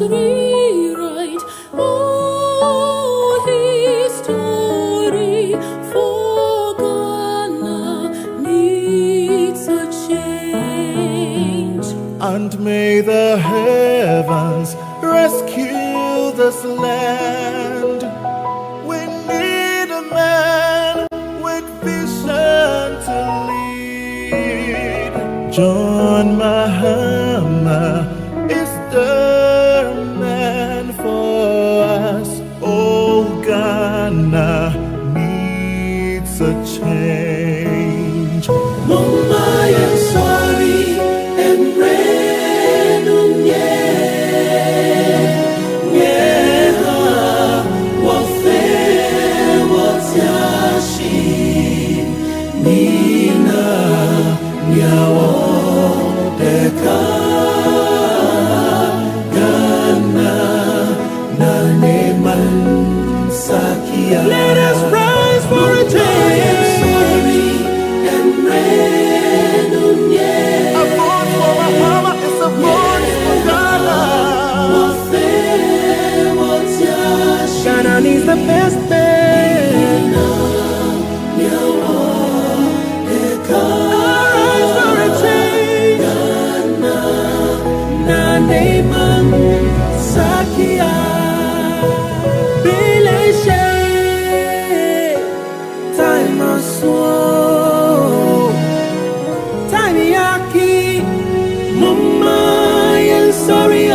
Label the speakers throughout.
Speaker 1: rewrite all history, for Ghana needs a change.
Speaker 2: And may the heavens rescue this land. We need a man with vision to lead. John Mahama is the man for us. Oh, Ghana needs a change.
Speaker 1: Mama, I'm sorry, and Brennan, Nina, Yawo, Deka, Ghana, Naneman, Sakia. Let us rise for a change. Sorry, and Renunye.
Speaker 2: A vote for Mahama is a vote for Ghana.
Speaker 1: Ghana needs the best man. Sakia Bileche Time Aswo Time Yaki Mama and sorry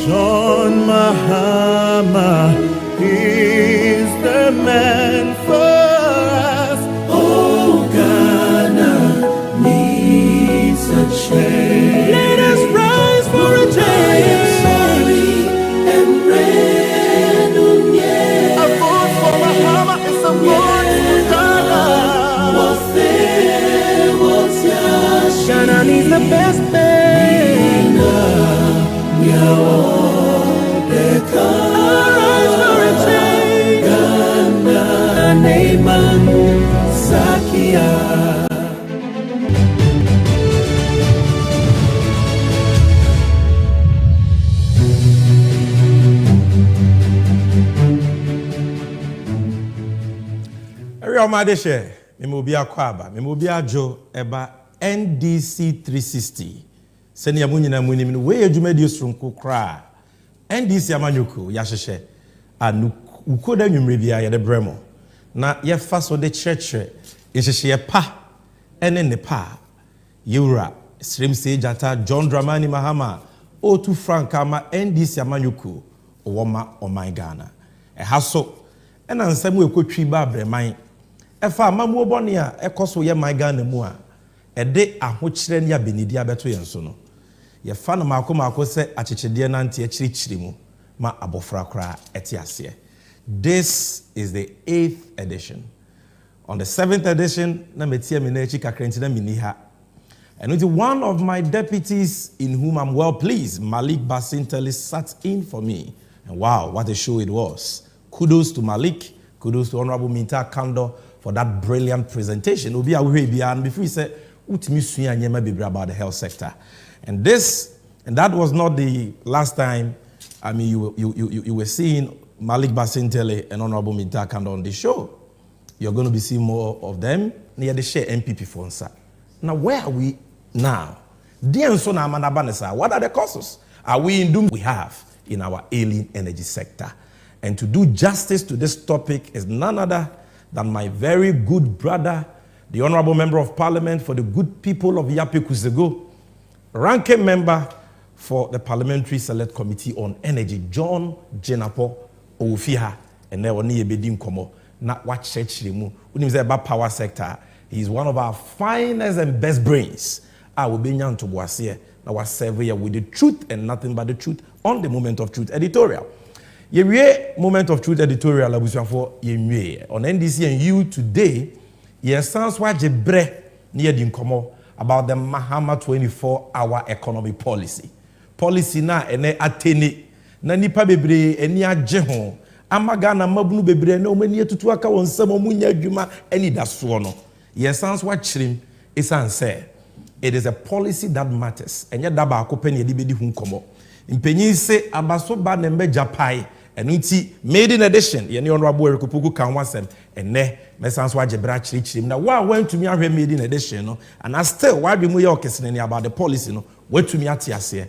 Speaker 2: John Mahama is the man for us.
Speaker 1: Oh, Ghana needs a change. Let us rise for a change. Ghana needs the best man. Arise for a change. Ghana, Neyman, Sakia.
Speaker 3: Madeshe, Mimobia Kwaba, Mimobia Jo, Eba NDC 360. Senia Munina Munim, where you made use from Kukra. NDC Amanyuku, Yasheshe, and Ukoda Numribia, the Bremo. Na ye fast of the church, Yasheshe Pa, and in the Pa, Yura, Srim Sejata, John Dramani Mahama, O2 Frankama, NDC Amanyuku, Woma, O my Ghana. A hassle, and on some way could triba bremine. Efa mamu oboni a ekoso ye my Ghana mu a ede ahokyere ne abenidia beto yenso no ye fa no mako se akyekede na nte akyirikyiri mu ma abofra kra ete ase. This is the 8th edition. On the 7th edition na metia me na echi kakrenti na mini ha. And with one of my deputies in whom I'm well pleased, Malik Basinteli, sat in for me. And wow, what a show it was. Kudos to Malik, kudos to Honorable Minta Kando for that brilliant presentation. And before we say, about the health sector. And that was not the last time, I mean, you were seeing Malik Basintele and Honorable Minta Kando on the show. You're going to be seeing more of them near the share MPP Fonsa. Now, where are we now? What are the causes? Are we in doom we have in our alien energy sector? And to do justice to this topic is none other than my very good brother, the Honorable Member of Parliament for the good people of Yape Kusego, ranking member for the Parliamentary Select Committee on Energy, John Jinapor Ofiha, and there were Bedim Komo, not what church limu, when he's about power sector. He's one of our finest and best brains. I will be young to Boisier, now was here with the truth and nothing but the truth on the Moment of Truth editorial. Ye Moment of Truth editorial for ye on NDC and you today. Ye sounds what je bre near the incomo about the Mahama 24-hour economic policy. Policy na ene atene na nipa bebre eni agye ho amagana mabunu bebre na omani tutu aka wonsam omunya adwuma eni daso no. Ye sounds what chrim is answer. It is a policy that matters. And yet daba akopeni edi bedi hu nkomo. Impenyi se abaso ba nembe japai. Enuti made in edition. Yeni honorable Erikupuku kan wasem. Ene mesanso agebra chirichirim. Na wa went to me ahwe made in edition no. And I still why be mu ye okesene about the policy no. Went to me ati ase.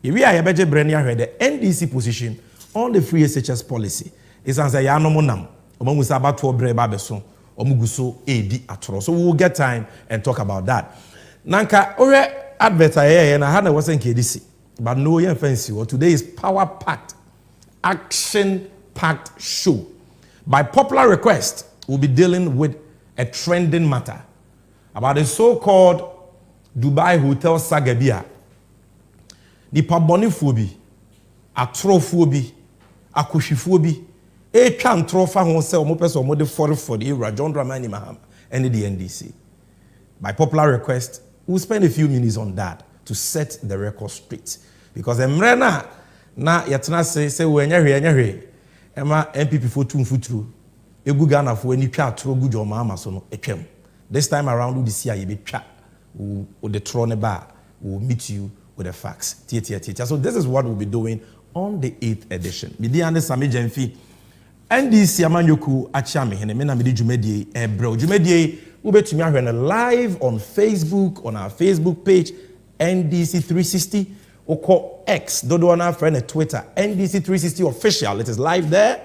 Speaker 3: If we are beje brand ahwe the NDC position on the free SHS policy. Is answer ya no monam. Omo musa abato bre ba beso. Omuguso edi atoro. So we will get time and talk about that. Nanka ore advert aye na ha na was NDC. But no yen fancy. Well, today is power packed, action packed show. By popular request, we'll be dealing with a trending matter about the so-called Dubai Hotel Sagabia. The pabonifobi, atrofobi, akushifobi, a can trofa himself, mopes or mode for the era, John Dramani Maham, and the NDC. By popular request, we'll spend a few minutes on that to set the record straight. Because Emrena na yatna say we nyahwe ema MPP for tumfutru egu Ghana for any twa tro gu jo mama so no etwem. This time around we see ye be twa we the throne bar will meet you with the facts. So this is what we'll be doing on the 8th edition. Midi ande Sammy Gyamfi NDC amanyoku achame hene me na midi dwumadie ebro dwumadie we betumi ahwe na live on Facebook, on our Facebook page NDC 360 Oko X, Dodoana friend at Twitter, NDC 360 official. It is live there.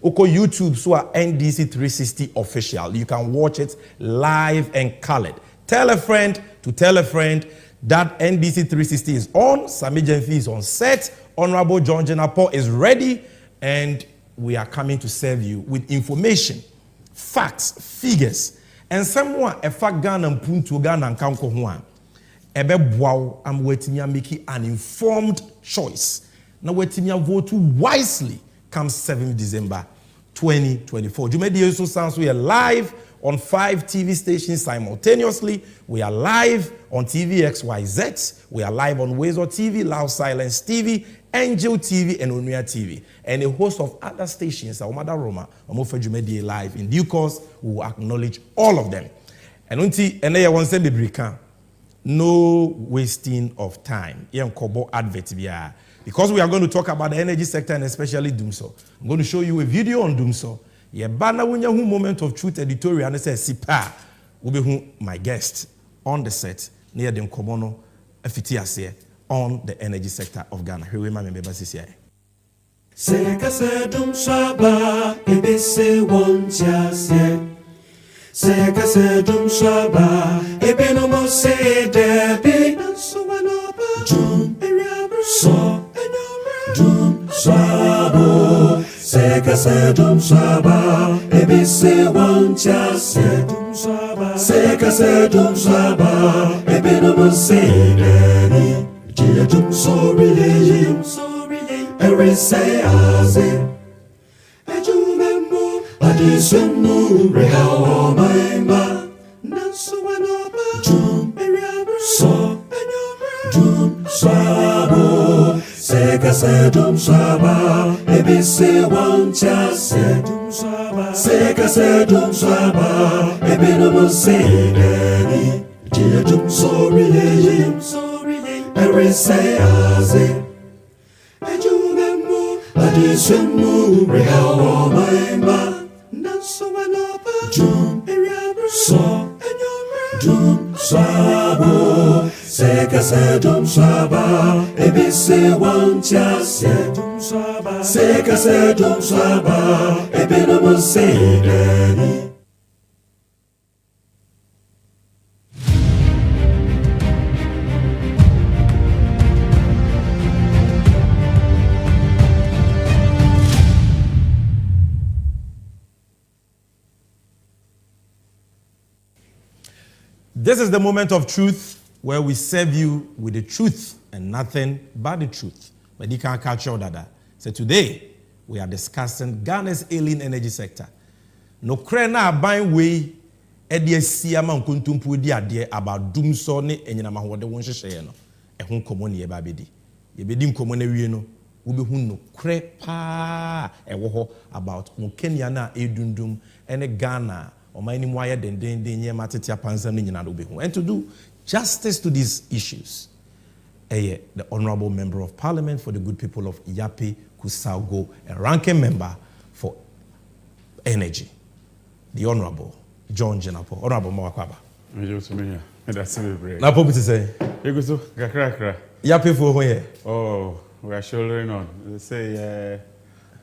Speaker 3: Oko YouTube, so NDC 360 official. You can watch it live and colored. Tell a friend to tell a friend that NDC 360 is on. Sammy Gyamfi is on set. Honorable John Jinapor is ready, and we are coming to serve you with information, facts, figures, and someone a fact Ghana and Punto Ghana and Kanko Huan. I'm waiting to make an informed choice. Now waiting to vote wisely come 7th December 2024. Jumedi also sounds we are live on 5 TV stations simultaneously. We are live on TV XYZ. We are live on Woes TV, Loud Silence TV, Angel TV, and Onuya TV. And a host of other stations, Omada Roma, Omofe Jumedi live. In due course, we will acknowledge all of them. And until I want to say, no wasting of time. Because we are going to talk about the energy sector and especially Doomso. I'm going to show you a video on Doomso. Moment of truth editorial and say Sipa will be my guest on the set near the Komono FTS on the energy sector of Ghana. Here we are, member CCI.
Speaker 1: Seka se dum shaba ebeno mo se debi dum so dum shabo seka se dum shaba ebi se wancha se dum shaba seka se dum shaba ebeno mo se debi dum so really every say aze Adisumu rehawa maimba Nansuanoba Dum so Dum swabo Seka se dum swaba Ebise wancha se dum swaba Seka se dum swaba Ebinomo se deni Dia dum so really Every say aze Adisumu rehawa maimba Dum so Dum swabo Seka se dum swaba Ebise wancha se dum swaba Seka se dum swaba Ebinomo se deni
Speaker 3: This is the moment of truth where we serve you with the truth and nothing but the truth. But you can't catch all that. So today, we are discussing Ghana's alien energy sector. No krena buying way Eddie Siama Kuntumpu dia about Doomso ne Enyama Wode won hye no. Ehun komo ne yeba bedi. Yebedi komo na wie no. Wo be hu no krepa ewo ho about Kenya na edundum ene Ghana. And to do justice to these issues, the Honorable Member of Parliament for the good people of Yapi Kusaugo, a ranking member for energy, the Honorable John Jinapor. Honorable Mawakwaba.
Speaker 4: That's very
Speaker 3: Now, what to say?
Speaker 4: You go so kakra.
Speaker 3: Yapi for here.
Speaker 4: Oh, we are shouldering on. They say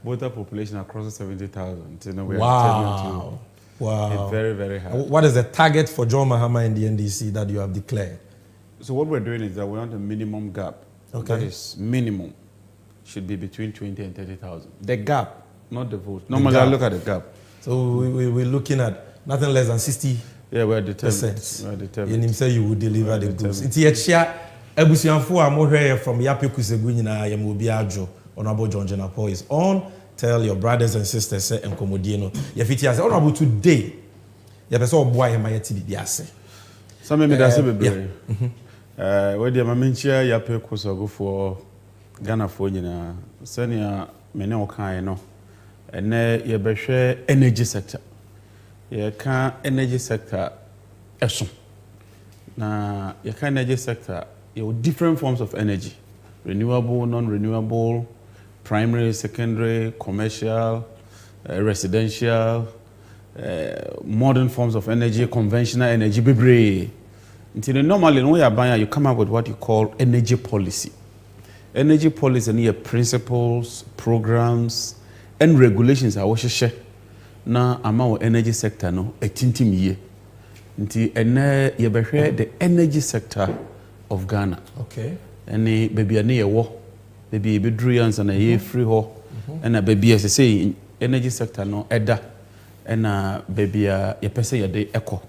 Speaker 4: voter population across 70,000. You know, we
Speaker 3: Wow.
Speaker 4: Wow. Very, very high.
Speaker 3: What is the target for John Mahama and the NDC that you have declared?
Speaker 4: So what we're doing is that we want a minimum gap.
Speaker 3: Okay.
Speaker 4: That is minimum. Should be between 20 and 30,000. The gap, not the vote. Normally I look at the gap.
Speaker 3: So we're looking at nothing less than 60%.
Speaker 4: Yeah, we're determined. We're determined.
Speaker 3: You say you will deliver the goods. It's a share. Ebusianfo amohwe from Yapi Kusegu nyina yamobi adwo. Honorable John Jinapor is on. Tell your brothers and sisters say enkomodie no. Yefiti ase honorable today. Ya pese oboa ye mayeti bibiase.
Speaker 4: Some me da se bebre. We dey mamenchia Yapi Kusegu for Ghana for nyina. Senia me ne okan no. Ene ye behwe energy sector. Ye kan energy sector eso. Na ye kan energy sector you have different forms of energy, renewable, non-renewable, primary, secondary, commercial, residential, modern forms of energy, conventional energy, bebre. Until normally, when you come up with what you call energy policy. Energy policy and your principles, programs, and regulations are what share. Na ama energy sector no etintim ye. Until you the energy sector of Ghana.
Speaker 3: Okay.
Speaker 4: Any baby a near war, baby bedrians and a year free ho, and a baby as I say energy sector no edda, and a baby a pesa day echo.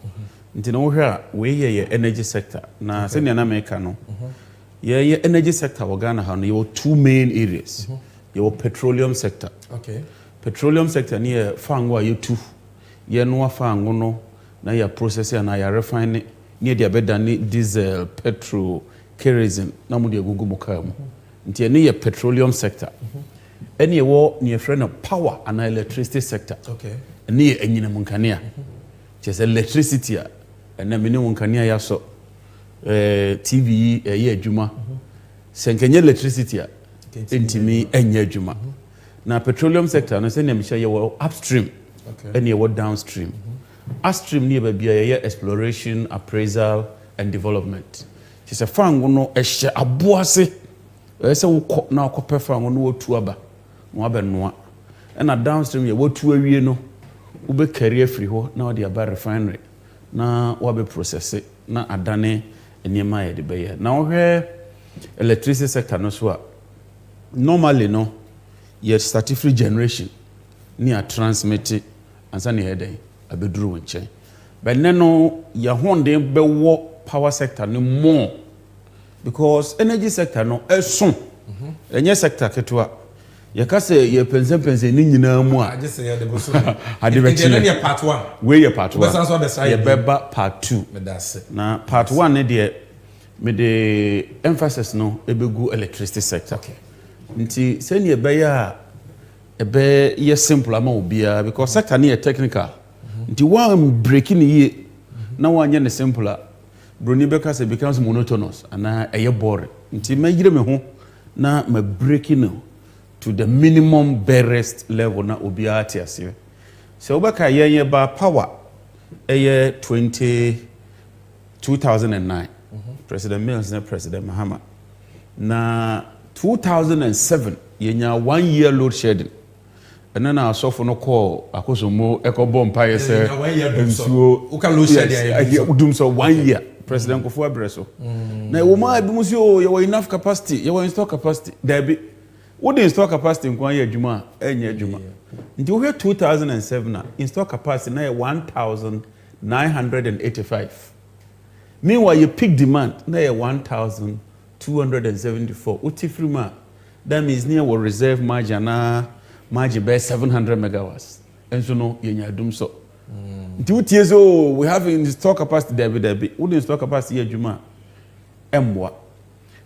Speaker 4: Until no here we ye energy sector. Na send an American. Ye energy sector of Ghana have your two main areas. Your petroleum sector.
Speaker 3: Okay.
Speaker 4: Petroleum sector near fangwa you two. Ye no fangono na ya process and ya refine near the bedani diesel, petrol, kerosene, na mu de gugu mukamu. Nti ene ye petroleum sector. Ene ye wo near friend of power and electricity sector.
Speaker 3: Okay.
Speaker 4: Ene ye enyina munkania. Just electricity and na mini munkania ya so TV ye adwuma. Senkenye electricity entimi enye adwuma. Na petroleum sector no se ne mhye ye wo upstream.
Speaker 3: Okay.
Speaker 4: Ene ye wo downstream. Upstream near baby exploration, appraisal, and development. She said, "Fang no eshe abuase." I say, "We now copper fang no tuaba, no abenwa." And a downstream ye what two awie no, ube career free ho now the aba refinery. Na wabe process it na adane enyema ye de beye. Now here electricity sector no so normally no ye start free generation near transmit and sani heading. Abedru nche but neno ya honde be wo power sector no more because energy sector no eson enye sector ketwa ya kase ye pense ni nyina mu a
Speaker 3: just say ya de boso
Speaker 4: ade be
Speaker 3: chile part 1
Speaker 4: we ye part 1 ye beba part 2
Speaker 3: me that's
Speaker 4: na part 1 ne de me de emphasis no ebegu electricity sector
Speaker 3: okay
Speaker 4: nti se ne be ya ebe ye simple ama obia because sector ne technical nti one breaking ye na wanye ne simpler broni beka say becomes monotonous ana eye boring nti magire me ho na ma breaking to the minimum barest level na obia atiase so obeka ye ba power eye 2009 President Mills and President Mahama na 2007 yenya 1 year load shedding. And then I saw for no call, I was more echo bomb pie, sir.
Speaker 3: Who can lose
Speaker 4: doom so 1 year, President Kofu Abreso. Now, woman, you were enough capacity, you were in store capacity. There be what in store capacity in 1 year, Juma, any Juma. Until we 2007, in store capacity now 1,985. Meanwhile, your peak demand now 1,274. Utifrima, that means near what reserve margin. Margin by 700 megawatts. And so no, you dum so. 2 years old, we have in store capacity there. What in store capacity Juma? M1.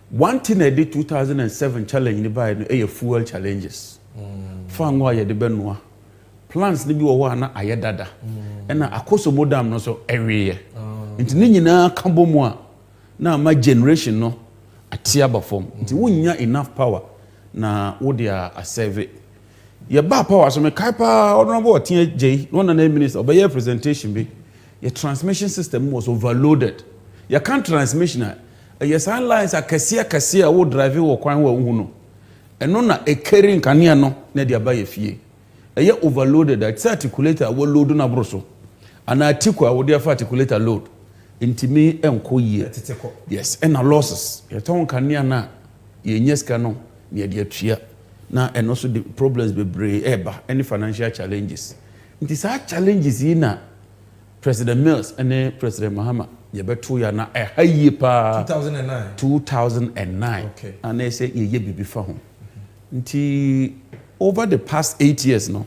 Speaker 4: One thing I did 2007 challenge by a fuel challenges. Fangwa ya de benwa. Plans ni bi wo na ayedada. And na akoso modam no so every year. Nti ni nyina kambo mu a na ma generation no atiaba form nti wonya enough power na wo dia a serve ye ba power so me kai pa honorable otia jay one na minister obey presentation bi your transmission system was overloaded you can't transmission your sign lines are kasia wo drive wo kwan wa hu no eno na e carry nkane no na dia ba ye fie ye overloaded that articulator wo load na broso ana atiku a wo dia fa articulator load intimi enko yie yes and losses ye ton nkane na ye nyeska no na dia tua na and also the problems be brave eba any financial challenges it is our challenges na President Mills and President Mahama ye beto ya na haye pa 2009
Speaker 3: okay
Speaker 4: and they say ye bibi fa ho nti over the past 8 years no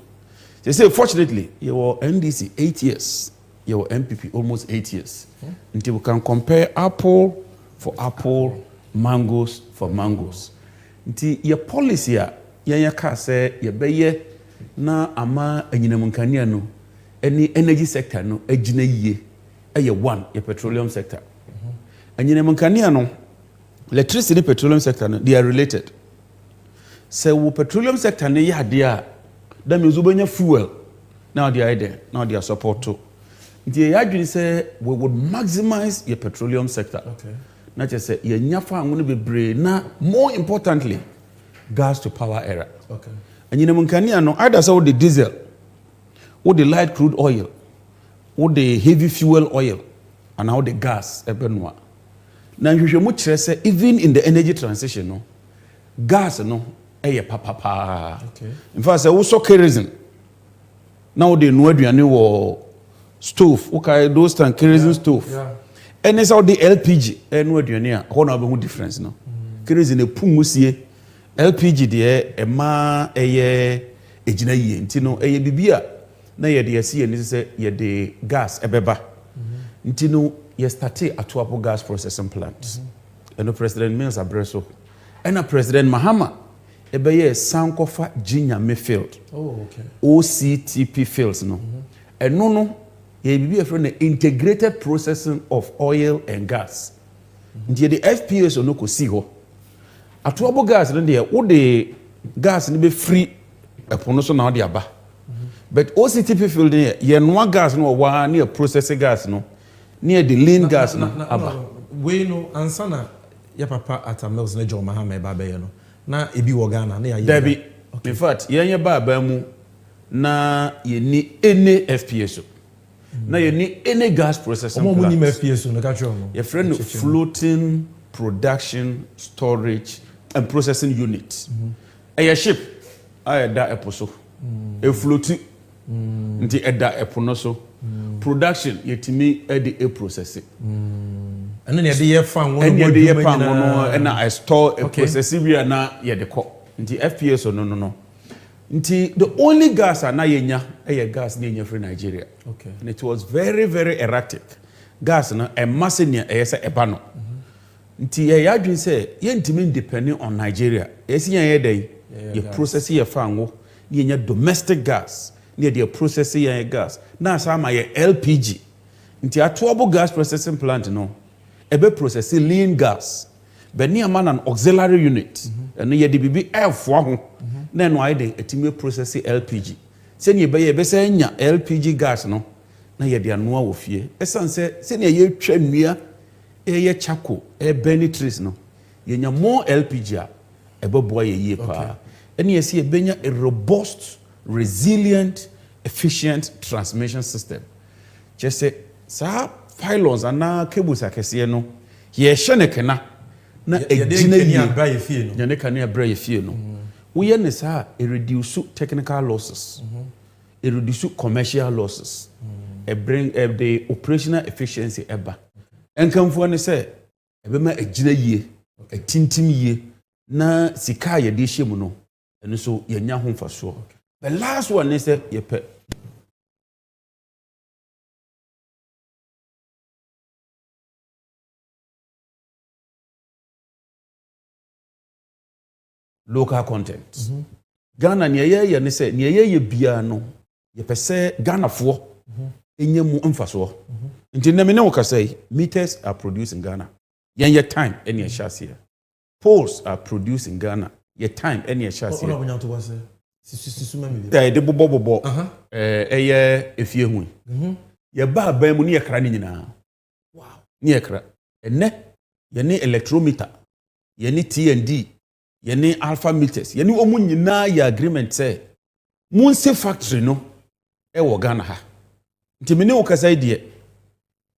Speaker 4: they say fortunately you were NDC 8 years you were MPP almost 8 years nti we can compare apple for apple mangoes for mangoes nti your policy a ye ka say ye beye na ama anyinamunkania no any energy sector no agina yie eye one your petroleum sector anyinamunkania no electricity petroleum sector no they are related so wo petroleum sector ne ya dia that means ubenya fuel now they are there now they are support to the adwin say we would maximize your petroleum sector
Speaker 3: okay
Speaker 4: na just say ye nyafa anwo be bre na more importantly gas to power era
Speaker 3: okay
Speaker 4: anyinamunkania no either say the diesel or the light crude oil or the heavy fuel oil and how the gas ebenwa na hwehwemu kire say even in the energy transition no gas no eye papa
Speaker 3: okay
Speaker 4: in fact say wo so kerosene now they no aduane wo stove okay those tan kerosene stove
Speaker 3: yeah
Speaker 4: and it's all the LPG no aduane a ho na be hu difference no kerosene pumusie LPG de e ma eye ejina yie ntino eye bibia na ye de yesi ni say ye de gas ebeba ntino ye start atoapo gas processing plant and President Mills abreso and President Mahama ebeye sankofa Jinapor field
Speaker 3: oh okay
Speaker 4: OCTP fields no no ye bibia for the integrated processing of oil and gas nti the FPSO no ko si ho atoapo gas no de wo de gas ni be free epono so na wo de aba but OCTP field ye no gas no wa na processing gas no near the lean gas no aba
Speaker 3: we no ansana ya papa atamels na John Mahama eba be no na ebi wo Ghana na ya
Speaker 4: Debbie in fact ye ba mu na ye ni any FPSO na ye ni any gas processing plant
Speaker 3: mo ni FPSO no ka tro no
Speaker 4: your friend floating production storage and processing unit a ship I da eposo e floating nti eda epono so production yetimi e de processing
Speaker 3: and then ye fan one
Speaker 4: and ye pan no na I store a processing we na ye de ko nti FPSO no nti the only gas na yenya e gas na yenya from Nigeria
Speaker 3: okay
Speaker 4: and it was very very erratic gas na e masse ne e se eba no nti ye adwin say ye ntimi depending on Nigeria esi ye dey ye process ye fan wo yenya domestic gas near the processing gas na sama ye LPG nti atoabo gas processing plant no ebe processing lean gas but near man an auxiliary unit and ye de bibi airfo ho na no ai de etime processing LPG se ne be se nya LPG gas no na ye de anoa wo fie esan se ne ye twa nnua ye chako e benitris no ye nya more LPG a ebe boy ye pa ene ye se ye benya a robust resilient efficient transmission system just say sa pylons and cables akese no ye hye ne na ejina yi
Speaker 3: bra ye fie no
Speaker 4: ye ne kan bra ye fie no wo ye ne sa e reduce technical losses e reduce commercial losses e bring the operational efficiency eba enkamfo ne say e be ma ejina yie etintim yie na sika ye de hye mu no eno so ye nya ho mfaso. The last one is yepe local content. Ghana ni ye ne say ni ye bia no yepe say Ghana fo enye mu mfaso. Nti na me ne wo ka say meters are produced in Ghana. Yen ye time any chance here. poles are produced in Ghana. Your time any a chance.
Speaker 3: What about to was
Speaker 4: the bobo if you win. Your bar bam near cranny now. Wow. Near cra. And net, you need electrometer, you need TND, you need alpha meters, you need omun na your agreement say. Munse factory no, Ghana ha. Ntimene okasa die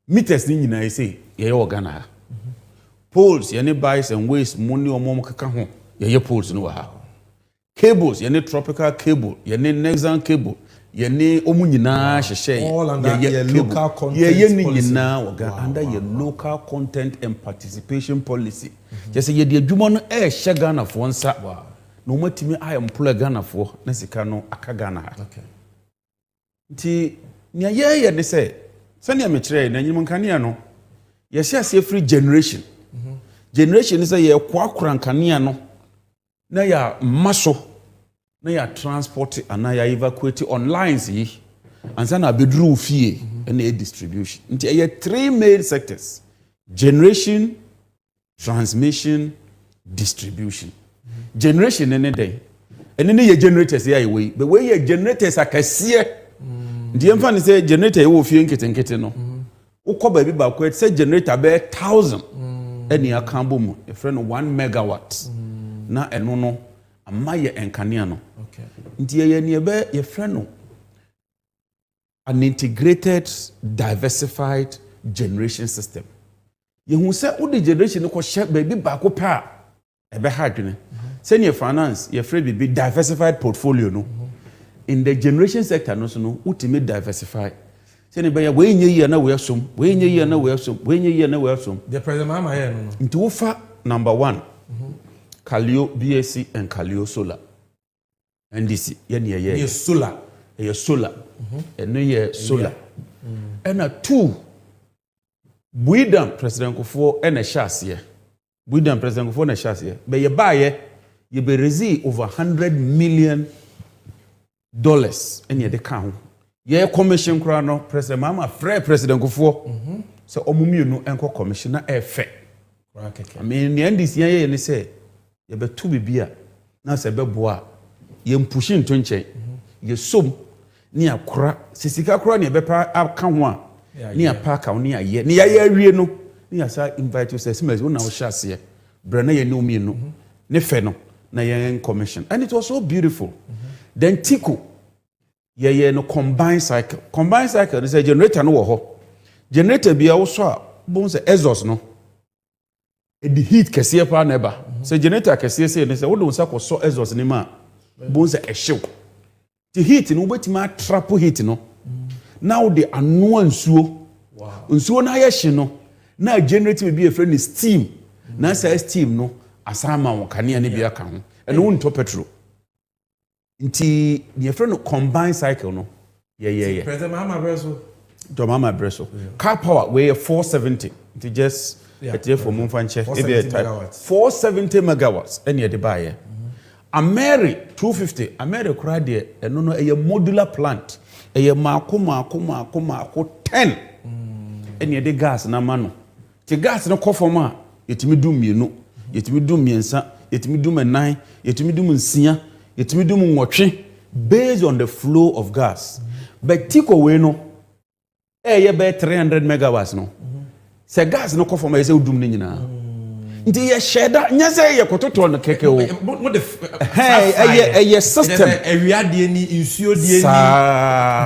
Speaker 4: meters ni nyina say ye Ghana ha. Poles you need buys and waste money omom kaka ho ye poles no ha. Cables you need tropical cable, you need Nexan cable. Yene omu nyina hye
Speaker 3: all under your local content policy
Speaker 4: under your local content and participation policy. Just say ye de adwuma no hye Ghana fo nsa no matimi employ Ghana fo na sika no aka Ghana ha.
Speaker 3: Okay.
Speaker 4: Nti nya ye ne say sane me kire na nyim nkania no ye hye ase free generation. Generation say ye kwakura nkania no na ya maso na ya transport and na ya evacuate on lines yi ansa na bedru fie and a distribution. Nti e 3 main sectors: generation, transmission, distribution. Generation ene dey ene ye generators ya we but we ye generators akase ndi emfa ni say generator wo fie nkete no ukoba bi ba ko say generator be 1000 ene aka bomu e friend 1 megawatt na eno no ama ye enkania no.
Speaker 3: Okay.
Speaker 4: Nti ye ne be ye friend no an integrated diversified generation system. Ye hu say wo de generation ko hye ba bi ba ko pa e be ha dwene. Say your finance ye friend be diversified portfolio no. In the generation sector no so no ultimate diversify. Say ne be ya we nye ye na we asom, we nye ye na we asom, we nye ye na we asom.
Speaker 3: The president mama here no.
Speaker 4: Nti wo fa number 1 Kalio BSC and Kalio Solar. NDC, ye
Speaker 3: solar.
Speaker 4: Ye solar. And ye solar. And a 2 Buidam President Kufo and a chassis. Buidam President Kufo and a chassis. But ye buy ye be receive over $100 million and ye de count. Ye commission crown President Mama Frey President Kufo. So omumi no enko commissioner e fe. I mean the NDC ye say ye be to bibia na se be boa ye mpushi nto nche ye som ni akora sisika akora ni be pa aka ho a ni apaka ni aye ni ya awie no ni asa invite you say smes una wo hyase bre na ye no mi no ne fe no na ye commission and it was so beautiful. Then Tico ye no combined cycle ni say generator no wo ho generator bia wo so a bon say exhaust no the heat kese pa na eba say generator kese say ne say wo don sa ko so exhaust ni ma bon say e hyew the heat no betima trap heat no now the anu ansuo nsuo na ye hye no na generator be a friend steam na say steam no asama won kane ne bia ka ho and won to petrol nti ne friend combined cycle no yeah
Speaker 3: president mama breso
Speaker 4: to mama breso car power we 470 nti just for Mumfanche, 470 megawatts, any the buyer. Ameri 250, Ameri crade, and no, a modular plant, a mako 10. Any the gas na mano. The gas no kofoma, it me do me no, it me do me ensa, it me do me 9, it me do me sia, it me do me watching based on the flow of gas. But Tico we no, ye be 300 megawatts no. Se gas no kofo ma se udum ni nyina nti ye sheda nya se ye kototo no keke o ye system
Speaker 3: ewiade ni insuo die ni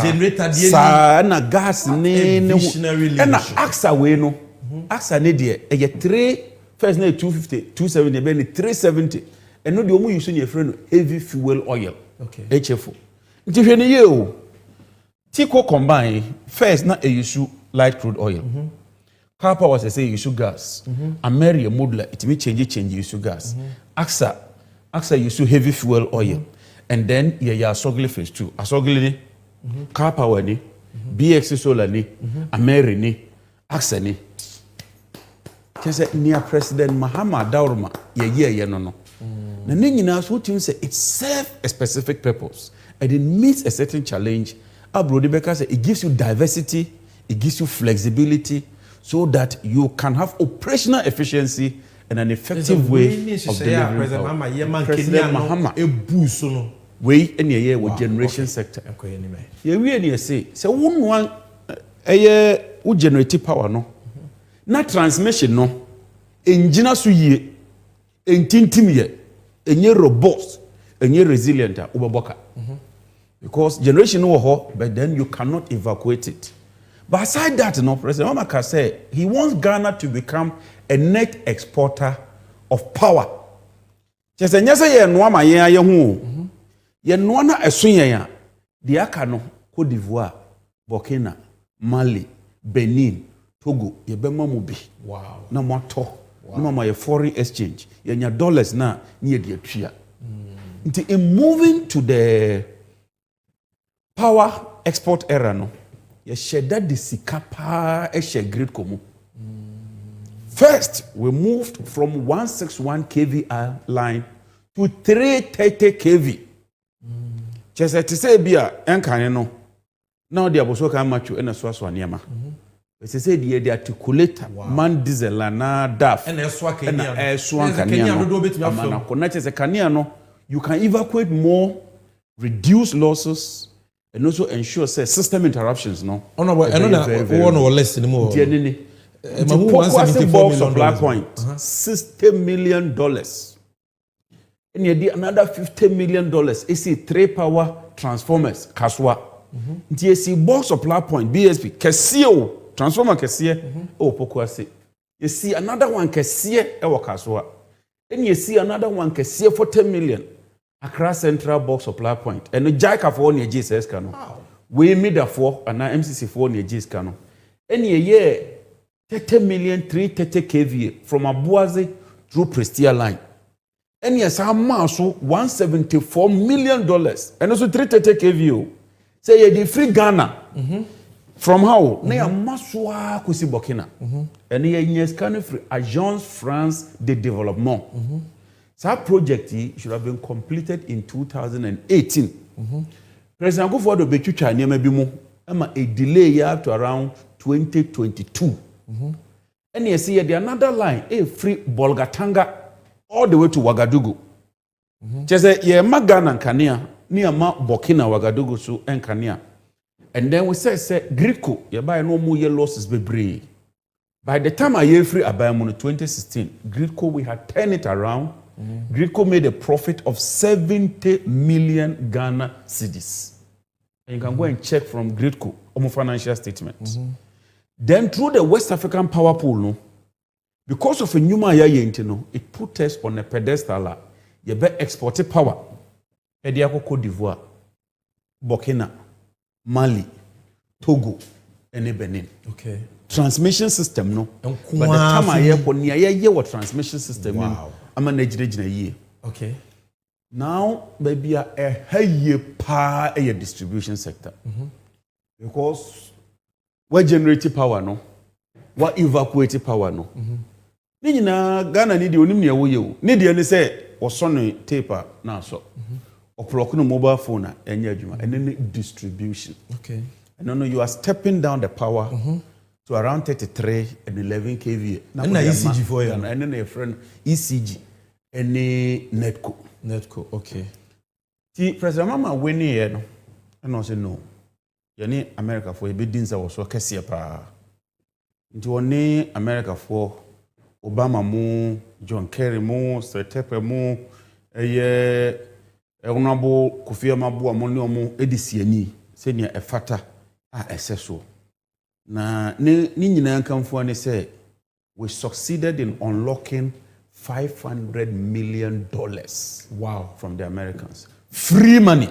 Speaker 3: generator die ni
Speaker 4: na gas ni na axa we no axa ne de ye 3 first na 250 270 be ni 370 eno de omu use ni friend heavy fuel oil HFO nti hwe ni ye o Tico combine first na e use light crude oil. Car power say you use gas. Ameri a modular it may change use gas. AXA use heavy fuel oil. And then ya Asogli phase 2. Asogli ni car power ni BX solar ni Ameri ni AXA ni. Kese near President Mahama Daurma ye no. Na nyina so tun say it serves a specific purpose and it meets a certain challenge. Abrodi Beka say it gives you diversity, it gives you flexibility, so that you can have operational efficiency and an effective way of delivering power. President Mahama way any year with generation sector. Yeah, we any say so one who generate power no. Na transmission no. Engine so ye, entintim ye, enye robust, enye resilient ubaboka. Because generation no ho, but then you cannot evacuate it. But aside that, no, President Mamaka said he wants Ghana to become a net exporter of power. Just a nyasa ye noama ye hu. Ye noana esunya ya. Di aka no Côte d'Ivoire, Burkina, Mali, Benin, Togo, ye bema mubi.
Speaker 3: Wow.
Speaker 4: Na moto. No mama ye foreign exchange. Ye nya dollars na nye di etria. In moving to the power export era no. Ye sheda de sikapa e she great komu. First, we moved from 161 kV line to 330 kV. Chese to say bia enkane no. Now the aboso ka machu ena so aso niema. They say the articulator man diesel na daf.
Speaker 3: And eswa Kenya.
Speaker 4: And eswa Kenya no. You can evacuate more, reduce losses, and also ensure say system interruptions no.
Speaker 3: Oh no, I know one or less anymore.
Speaker 4: Box supply point, $60 million. And you did another $50 million. It's 3 power transformers, Kaswa. DSC box supply point, BSP, Kesio, transformer Kesie, oh Pokwasi. You see another one Kesie, Ewa Kaswa. Then you see another one Kesie for 10 million. Accra Central box supply point. And the Jaika for near GSS Kano. We made a 4 and now MCC 4 near GS Kano. Any year 30 million 330 kVA from Abuaze through Prestia line. And yes, I'm also $174 million and also 330 kVA. Say the free Ghana from how? Near Maswa Kusi Burkina. And here yes can free Agence France de Développement. So that project should have been completed in 2018. President Akufo-Addo bechucha niema bi mu ama a delay up to around 2022. And you see the another line, a free Bolgatanga all the way to Ouagadougou. Just say ye Ghana Kania, near ma Burkina Ouagadougou so and Kania. And then we say Greco, you buy no more year losses be. By the time I year free Abayam in 2016, Greco we had turned it around. Greco made a profit of 70 million Ghana cedis. And you can go and check from Greco on financial statements. Then through the West African power pool, no, because of a new it put us on a pedestal. You be exported power. Ediako Côte d'Ivoire, Burkina, Mali, Togo, and Benin.
Speaker 3: Okay.
Speaker 4: Transmission system, no. But the time I hear when you what transmission system, wow. I'm a year.
Speaker 3: Okay.
Speaker 4: Now maybe a higher power a distribution sector. Because what generating power no, what evacuating power no. Ni na Ghana need you ni wo ye. Ni de ni say osone taper na so. Oplok no mobile phone enya adwuma and then distribution.
Speaker 3: Okay.
Speaker 4: And no you are stepping down the power to around 33 and 11 kVA.
Speaker 3: And na ECG for you.
Speaker 4: And then a friend ECG and Netco.
Speaker 3: Netco, okay.
Speaker 4: The President Mama when here no. And I say no. Yani America for a bit dinsa was so kesi pa. Nti woni America for Obama mu, John Kerry mu, Setepe mu, Honorable Kofi Amabu amoni omo edisi ani senia efata a eseso. Na ni nyina nkamfo ani say we succeeded in unlocking $500 million.
Speaker 3: Wow,
Speaker 4: from the Americans. Free money.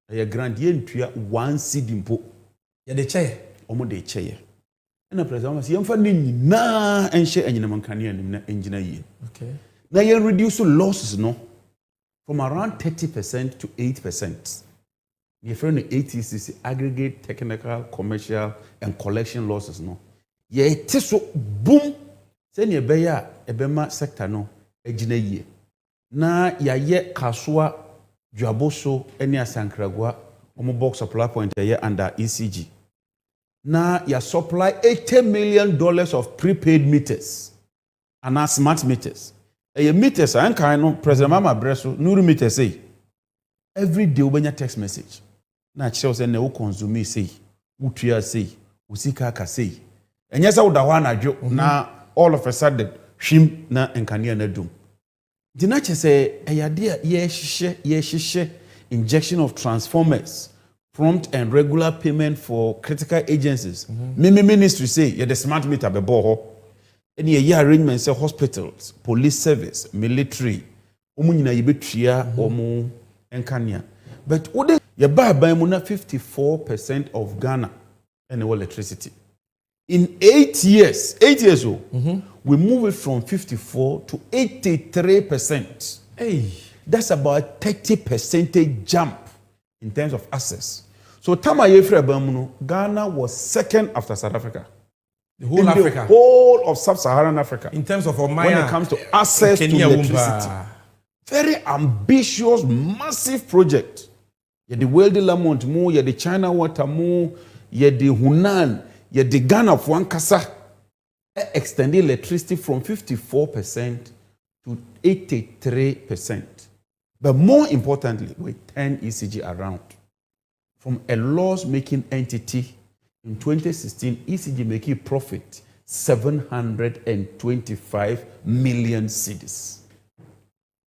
Speaker 4: A grand yen one seed impo.
Speaker 3: Ya de chair.
Speaker 4: Omo de chair. And the president was yamfa ni na enche enyina mankane anim na enjina yi.
Speaker 3: Okay.
Speaker 4: Na yen reduce losses no from around 30% to 8%. The friend ATCC aggregate technical, commercial and collection losses no. Ye so boom. Send ye beya ebema sector no ejina yi. Na ya ye kaswa Juaboso eni asankragwa omo box supply point here under ECG. Na ya supply $80 million of prepaid meters and smart meters. Meters, I can't President Mama Bresso, no meters say. Every day, when you text message, na shows and no consume say, Utria say, Usika say. And yes, I would have one joke now all of a sudden, shim na enkania na doom. Dinache say, a idea, yes, injection of transformers, prompt and regular payment for critical agencies. Mimi ministry say, yeah, the smart meter be boho. Any year arrangement say hospitals, police service, military, omunyina yebetria omu enkania. But ode ye ba ban mu na 54% of Ghana and electricity. In 8 years, we move it from 54 to 83%.
Speaker 3: Hey,
Speaker 4: that's about 30% jump in terms of access. So Tama Yefre Bamuno, Ghana was second after South Africa.
Speaker 3: The whole Africa.
Speaker 4: The whole of sub-Saharan Africa.
Speaker 3: In terms of
Speaker 4: when it comes to access to electricity. Very ambitious, massive project. You the Wealthy Lamont Mo, you the China Water Mo, you the Hunan, you the Ghana of Wankasa. Extending electricity from 54% to 83%. But more importantly, we turn ECG around. From a loss-making entity in 2016, ECG making profit 725 million cedis.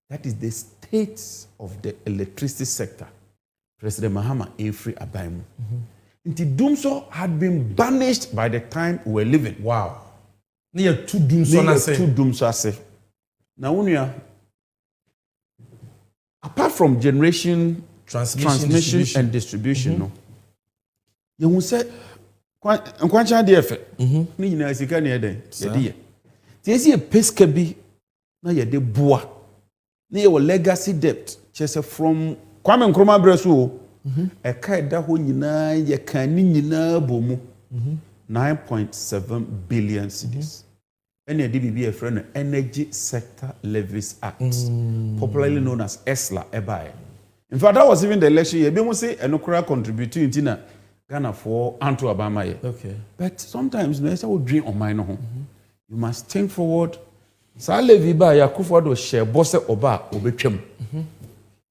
Speaker 4: That is the state of the electricity sector. President Mahama Efri Abaimu. Inti Dumso had been banished by the time we were living.
Speaker 3: Wow. Near two Dumso ase.
Speaker 4: Now, unia, apart from generation, transmission and distribution, no. You will say, "Nkwancha DF." Ni nyina sika na eden. Yedi. Ti esi peska bi na yede boa. Na your legacy debt, chese from Kwame Nkrumah breso. Eka eda ho nyina ye kan ni nyina bomu. 9.7 billion cedis. And the DBB friend Energy Sector Levies Act, popularly known as ESLA Ebae. In fact, that was even the election year. We say Enokura contributing to Ghana for Anto Obama.
Speaker 3: Okay.
Speaker 4: But sometimes no will dream on my own. You must think forward. Sa levy ba ya Kufuor share boss oba obetwam.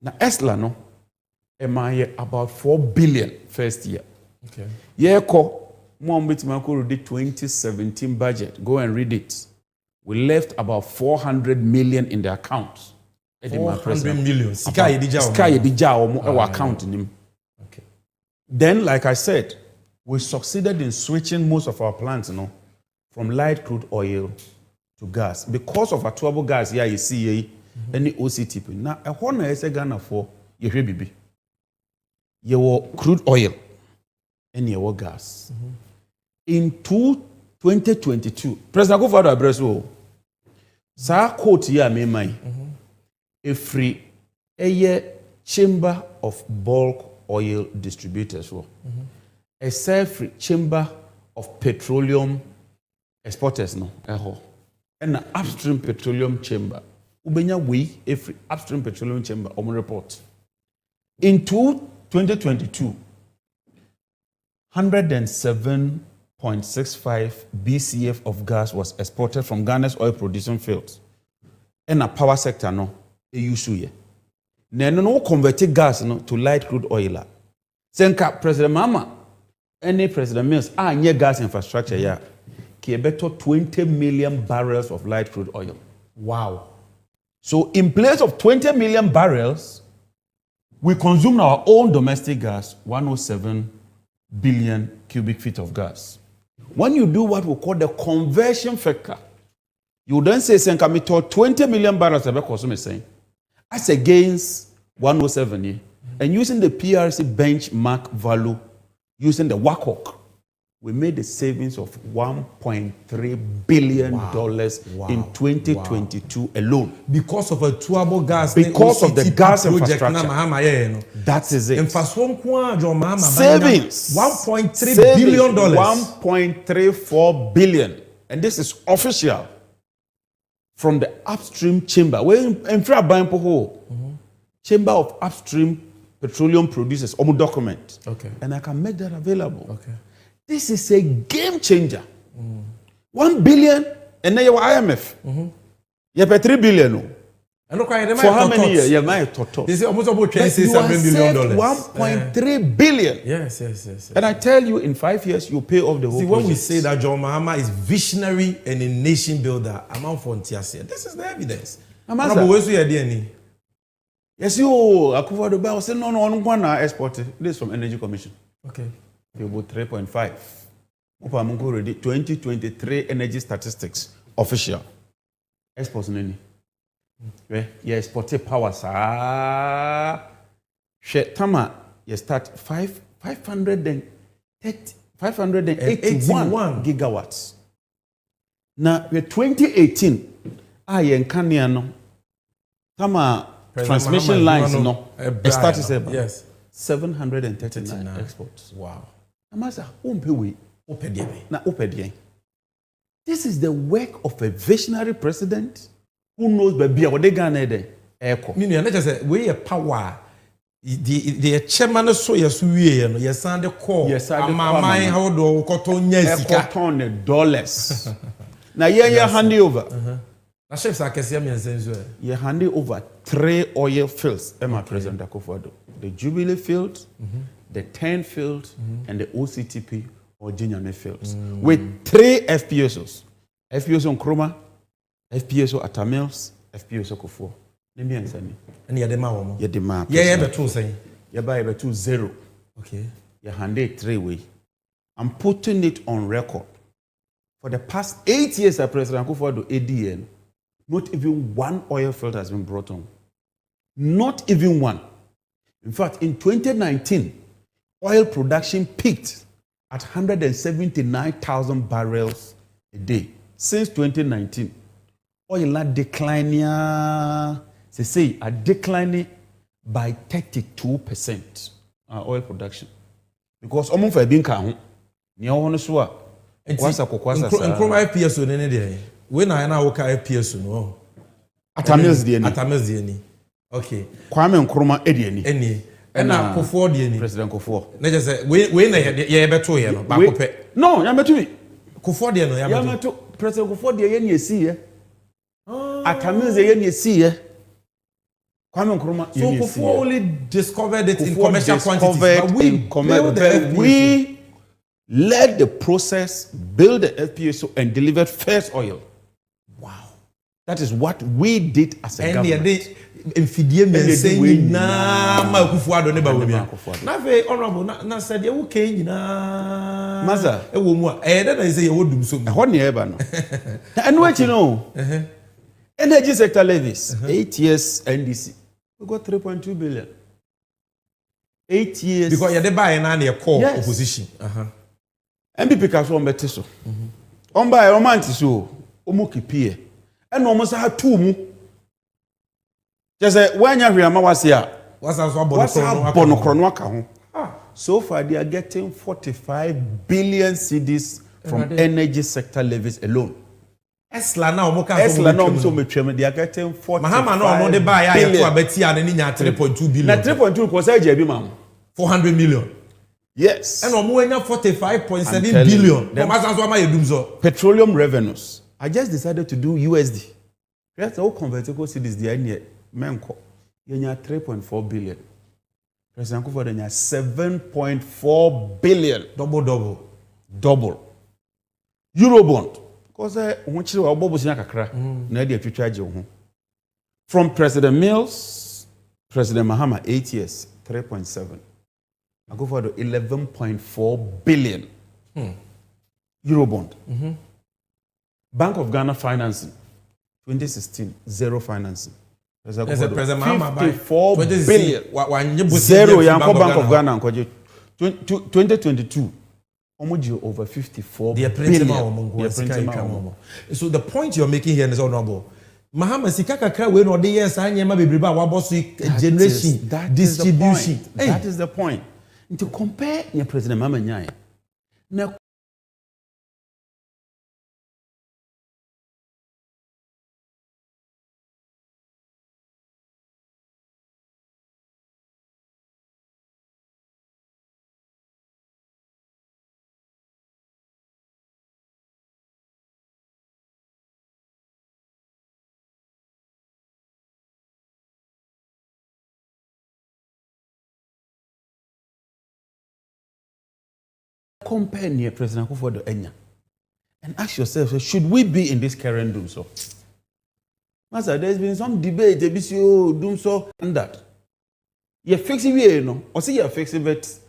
Speaker 4: Na ESLA no emaye about 4 billion first year.
Speaker 3: Okay.
Speaker 4: Yeah, the 2017 budget. Go and read it. We left about 400 million in the account.
Speaker 3: 400 million.
Speaker 4: Sky account in him.
Speaker 3: Okay.
Speaker 4: Then, like I said, we succeeded in switching most of our plants, from light crude oil to gas. Because of our trouble gas, yeah, you see, any OCTP. Now, a whole is a Ghana for your baby. Your crude oil and your gas. In 2022, President Kufuor Abreso, sa quote here me mai. A free chamber of bulk oil distributors. A self-free chamber of petroleum exporters no. And an upstream petroleum chamber. Ubenya we every upstream petroleum chamber on report. In 2022, 107.65 BCF of gas was exported from Ghana's oil producing fields. And a power sector no, a use ye. No converted gas no to light crude oil. Senka President Mama, any President Mills, nye gas infrastructure ya. Ki better 20 million barrels of light crude oil.
Speaker 3: Wow.
Speaker 4: So in place of 20 million barrels, we consume our own domestic gas, 107 billion cubic feet of gas. When you do what we call the conversion factor, you then say, Senka, me 20 million barrels of consume saying, as against 107, and using the PRC benchmark value, using the WACOC, we made the savings of $1.3 billion in 2022 alone.
Speaker 3: Because of a tuable gas.
Speaker 4: Because of the gas
Speaker 3: project
Speaker 4: infrastructure. That is it.
Speaker 3: Savings. $1.3 billion.
Speaker 4: $1.34 billion. And this is official from the upstream chamber. Chamber of Upstream Petroleum Producers, document.
Speaker 3: Okay.
Speaker 4: And I can make that available.
Speaker 3: Okay.
Speaker 4: This is a game changer. 1 billion And then your IMF. You pay 3 billion.
Speaker 3: And look, for
Speaker 4: how many years? You might total.
Speaker 3: This is almost about
Speaker 4: $26 billion. $1.3 billion.
Speaker 3: Yes.
Speaker 4: And I tell you, in 5 years, you pay off the whole.
Speaker 3: See, when we say that John Mahama is visionary and a nation builder, among frontiers, this is the evidence.
Speaker 4: Yes, you Akufo Dubai was saying no, export. This is from Energy Commission.
Speaker 3: Okay.
Speaker 4: About 3.5. Upamungu ready 2023 energy statistics official. Exports nini. You export power sa. Tama you start 581 gigawatts. Now we 2018 yenkania no. Tama transmission lines no. Started
Speaker 3: yes.
Speaker 4: 739 exports.
Speaker 3: Wow.
Speaker 4: Amasa umpe na opedien. This is the work of a visionary president who knows baby what they Ghana dey echo.
Speaker 3: Meaning na just we power the chairman so yesuwie no yesan de call amamai how do koton nya sika
Speaker 4: koton dollars. Na ye hand over.
Speaker 3: Na chefs akese me nsenso e.
Speaker 4: Ye hand over 3 oil fields Emma President Akufo-Addo. The Jubilee field, the 10 field and the OCTP or Jinapor fields with 3 FPSOs. FPSO Nkrumah, FPSO Atamils, FPSO Kufuor. Let me answer me.
Speaker 3: And you demand one more.
Speaker 4: You demand.
Speaker 3: Yeah, but 2 saying.
Speaker 4: You buy 2-0.
Speaker 3: Okay.
Speaker 4: You hand it 3 way. I'm putting it on record. For the past 8 years, President Akufo-Addo ADN, not even 1 oil field has been brought on. Not even 1. In fact, in 2019, oil production peaked at 179,000 barrels a day. Since 2019, oil declining, by 32%. Oil production. Because almost for being count, near one swap.
Speaker 3: Nkrumah FPSO nene dey. We na wo ka FPSO no.
Speaker 4: Atamils dey ni.
Speaker 3: Atamils dey ni. Okay.
Speaker 4: Kwame Nkrumah dey ni.
Speaker 3: Eni. Na Kufuor dey ni.
Speaker 4: President Kufuor.
Speaker 3: Na just say we na ye beto ye no. Ba ko pe.
Speaker 4: No, ya meto bi.
Speaker 3: Kufuor dey no ya beto.
Speaker 4: Ya meto President Kufuor dey ye ni esi ye. Atamils dey ye ni esi ye. Kwame Nkrumah
Speaker 3: so Kufuor only discovered it in commercial quantities, but
Speaker 4: we led the process, built the FPSO, and delivered first oil.
Speaker 3: Wow.
Speaker 4: That is what we did as a government.
Speaker 3: And na fe honorable na said you can na
Speaker 4: Maza
Speaker 3: e wo mu a e da na say you wodum so
Speaker 4: e ho ne e ba no and what you know energy sector levies 8 years NDC we got 3.2 billion 8 years
Speaker 3: because you dey buy na na call opposition
Speaker 4: MPP ka so on beti so on buy o man ti so o mu kipie e no mo sa tu mu just when you hear what's bonokrono aka ho. So far they are getting 45 billion cedis from energy sector levies alone.
Speaker 3: Esla na omo ka
Speaker 4: so metwem they are getting 45
Speaker 3: Mahama no dey buy ya to abeti ya ni nya 3.2 billion.
Speaker 4: Na 3.2 ko say jebi mam
Speaker 3: 400 million.
Speaker 4: Yes.
Speaker 3: And omo nya 45.7 billion. From asanso ma yedum so.
Speaker 4: Petroleum revenues. I just decided to do USD. Yes, all convertible cedis there near Menko, you have 3.4 billion. President Akufo-Addo you have 7.4 billion. Double. Eurobond. Because from President Mills, President Mahama, 8 years, 3.7. Akufo-Addo 11.4 billion. Eurobond. Bank of Ghana financing, 2016, zero financing.
Speaker 3: President Mahama
Speaker 4: 54 billion. Zero Bank of Ghana 2022. Over 54 billion.
Speaker 3: So the point you're making here is honorable. Mahama sika kakra we no de yes anyema bebreba waboso generation distribution.
Speaker 4: That is the point. To compare your President Mahama nyai. Na compare near President Akufo-Addo Enya and ask yourself, should we be in this current doom so? Master, there's been some debate, ABCO, doom so, and that. You're fixing it, you know, or see you're fixing it.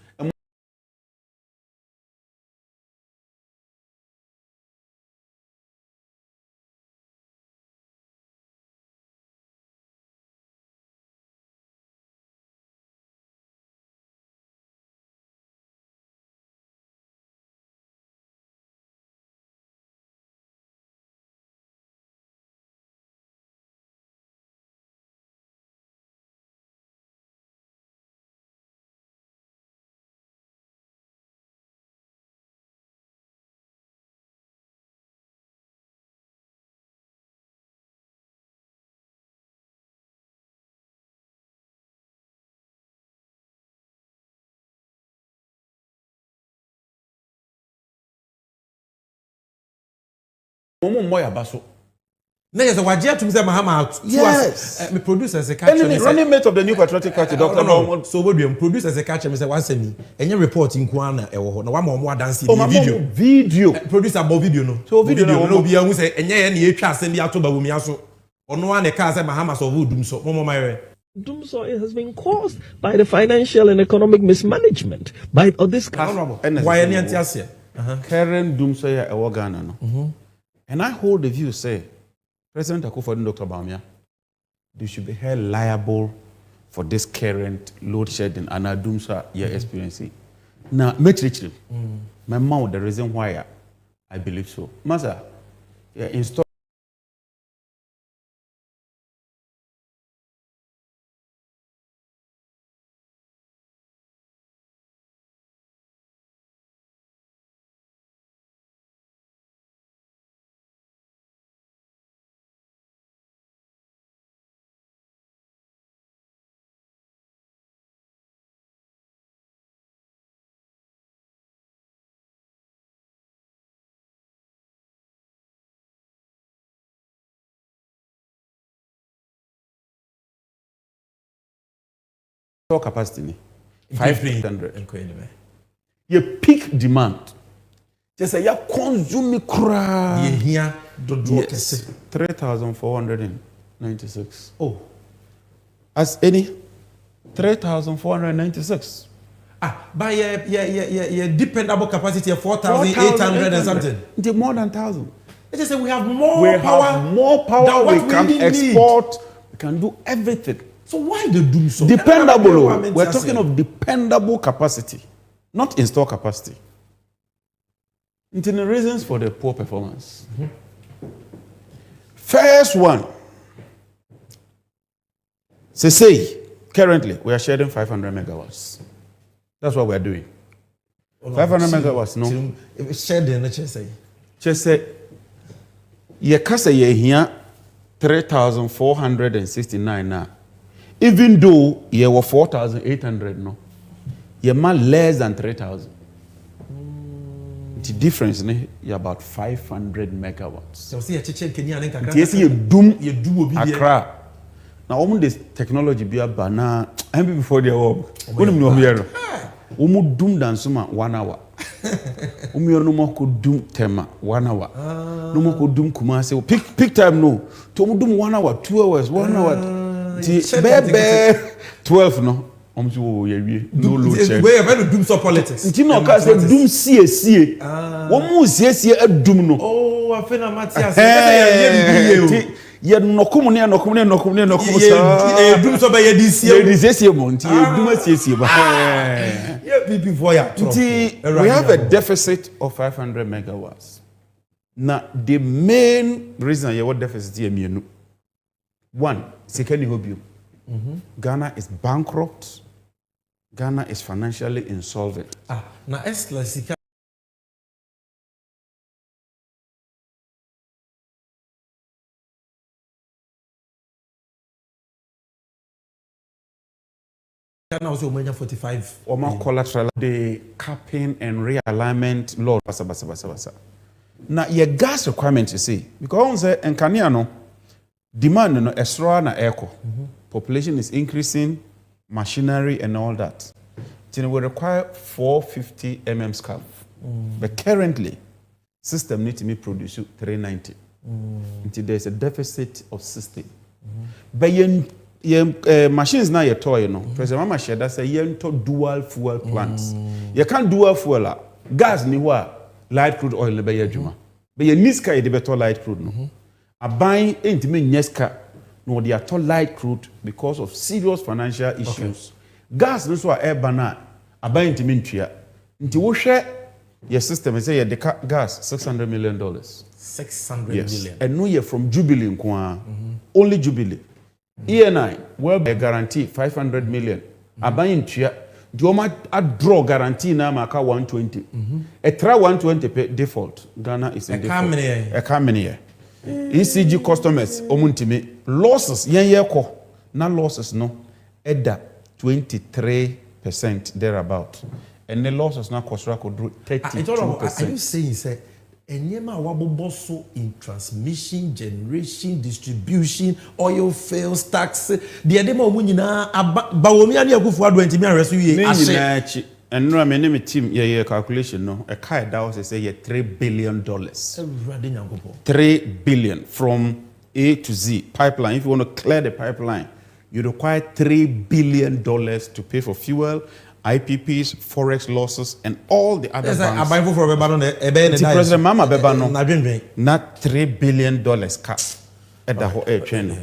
Speaker 3: Yes, me producers a catcher.
Speaker 4: Running mate of the new patriotic party, Dr.
Speaker 3: No. So what do you producers a catcher? Mr. Wansemi, and your report in Kwana, no one more dancing video. Producer about video no. So video no be a say, and yeah, trust in the October Wumiaso. Or no one a car said Mahamas or Woodum so, Momo Myre.
Speaker 1: Doom so it has been caused by the financial and economic mismanagement by this country.
Speaker 3: Why any antiasia?
Speaker 4: Karen doom so ya Ghana no. And I hold the view say President Akufo-Addo and Dr. Bawumia, they should be held liable for this current load shedding and Adumsa you're experiencing. Now, metrically, my mouth, the reason why I believe so. Master, install capacity 500. You peak demand. Just say you consume cra.
Speaker 3: You hear the
Speaker 4: 3,496. Oh, as any 3,496.
Speaker 3: By your dependable capacity of 4,800 and something.
Speaker 4: It's more than 1,000.
Speaker 3: It just say we have more power.
Speaker 4: Have more power. We can export. We can do everything.
Speaker 3: So why the doom so?
Speaker 4: Dependable. We're talking of dependable capacity, not install capacity. It's the reasons for the poor performance. First one. Say, currently, we are sharing 500 megawatts. That's what we're doing. 500 megawatts, no?
Speaker 3: Shedding, let's say.
Speaker 4: Just say, you can say here 3,469 now. Even though you were 4,800, no, you're less than 3,000. The difference is about 500 megawatts.
Speaker 3: So see,
Speaker 4: you doom Accra. Now, this technology be a banana. I'm before the work. What do you know? Umu doom dan suma 1 hour. No more could doom tema 1 hour. No more could doom Kumasi. Pick time no. To doom 1 hour, 2 hours, 1 hour. 12 no. No load check.
Speaker 3: We have to doom so politics.
Speaker 4: You know, cause doom CA. One CA a doom no.
Speaker 3: Oh, I feel Matthias.
Speaker 4: You no come near.
Speaker 3: Doom so by this year.
Speaker 4: This year month. Doom CA. We have a deficit of 500 megawatts. Now, the main reason you have deficit is one, second, Ghana is bankrupt. Ghana is financially insolvent.
Speaker 3: Now, Ghana also 45.
Speaker 4: Collateral, the capping and realignment law. Now, your gas requirement, you see, because in Kenya, demand no extra na echo. Population is increasing, machinery and all that. So we require 450 mm scaf But currently, system need to be produce 390. Until there's a deficit of 60. But machines now, you're toy, you know. President Mama said that's a dual fuel plants. You can't dual fuel. Gas ni wa light crude oil be yejuma. But you need sky the better light crude no. A buying ain't me nyeska no they are light crude because of serious financial issues. Gas no so air bana a buying to me ntia. Nti wo hwe your system say you the gas $600 million.
Speaker 3: 600
Speaker 4: million. And no year from Jubilee kwa. Only Jubilee. ENI well a guarantee 500 million. A buying ntia. Dioma a draw guarantee na maka 120. A try 120 pay default. Ghana is in default. A kamene. ECG customers omuntime losses yen ko na losses no edda 23% thereabout. And the losses now cost record 32%.
Speaker 3: Are you saying say enyema waboboso in transmission, generation, distribution, oil fails, tax, the edema omunyina bawomi ani akufu ado ntimi aresu ye
Speaker 4: ase. And no me name team ye calculation no a car that was say $3 billion. $3 billion from A to Z pipeline. If you want to clear the pipeline, you require $3 billion to pay for fuel, IPPs, forex losses, and all the other banks. President Mama Bebano, not $3 billion cut at the whole air chain.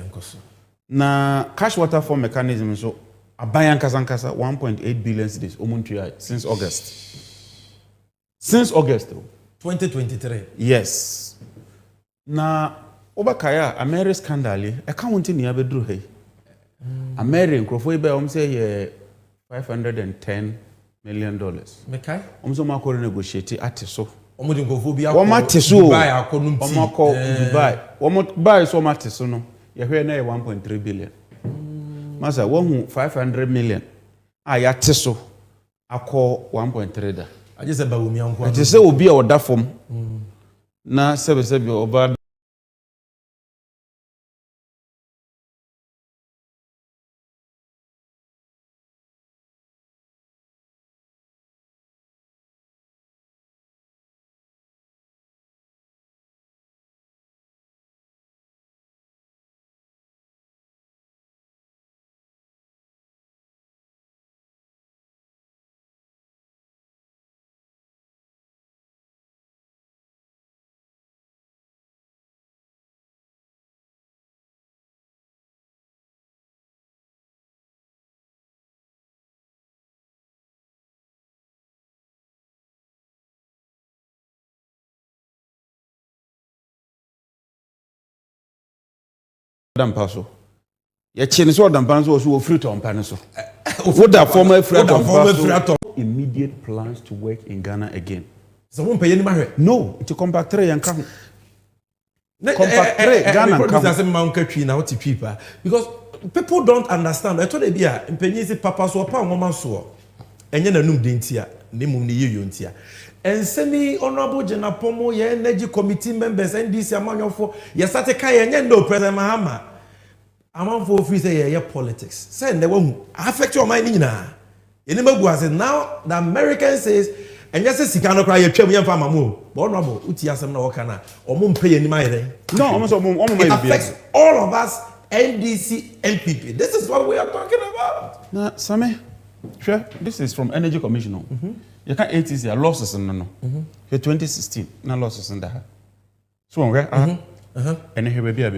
Speaker 4: Now, cash waterfall mechanism so a buy Kazankasa 1.8 billion cities since August. Since August
Speaker 3: 2023.
Speaker 4: Yes. Now, Obakaya, American scandal, accounting near Bedru hey. American Crofo say $510 million.
Speaker 3: Mekai?
Speaker 4: Mako negotiate at so. Dubai. Buy so much so no. You hear 1.3 billion. Masa won 500 million. Ya teso. Ako 1.3 da.
Speaker 3: I just about me uncle.
Speaker 4: I just say obi or that form. Na sebe over Dampaso. Ye chini so dampanso so free to panaso. What that former free to immediate plans to work in Ghana again.
Speaker 3: So won't pay any money.
Speaker 4: No, to come back 3 and come. Compact 3 Ghana come.
Speaker 3: Because people don't understand. I told them here, impenye papa so pa ngoma so. Enye na num dentia, ne mum ne yeyontia. And semi honorable Jinapor ye energy committee members NDC amanyofo ye start kai enye no President Mahama. Amanfo free say ye politics. Say ne wo affect your mind nyina. Ye ne magu ase now the American says enye se sika no kra ye twam ye mfa mamu. But honorable uti asem na wo kana omo mpe ye nima yere.
Speaker 4: No, omo
Speaker 3: it affects all of us NDC MPP. This is what we are talking about.
Speaker 4: Now, Sammy, sure, this is from Energy Commission. You can't 80s losses no. Here 2016, no losses in that. So okay, and here be a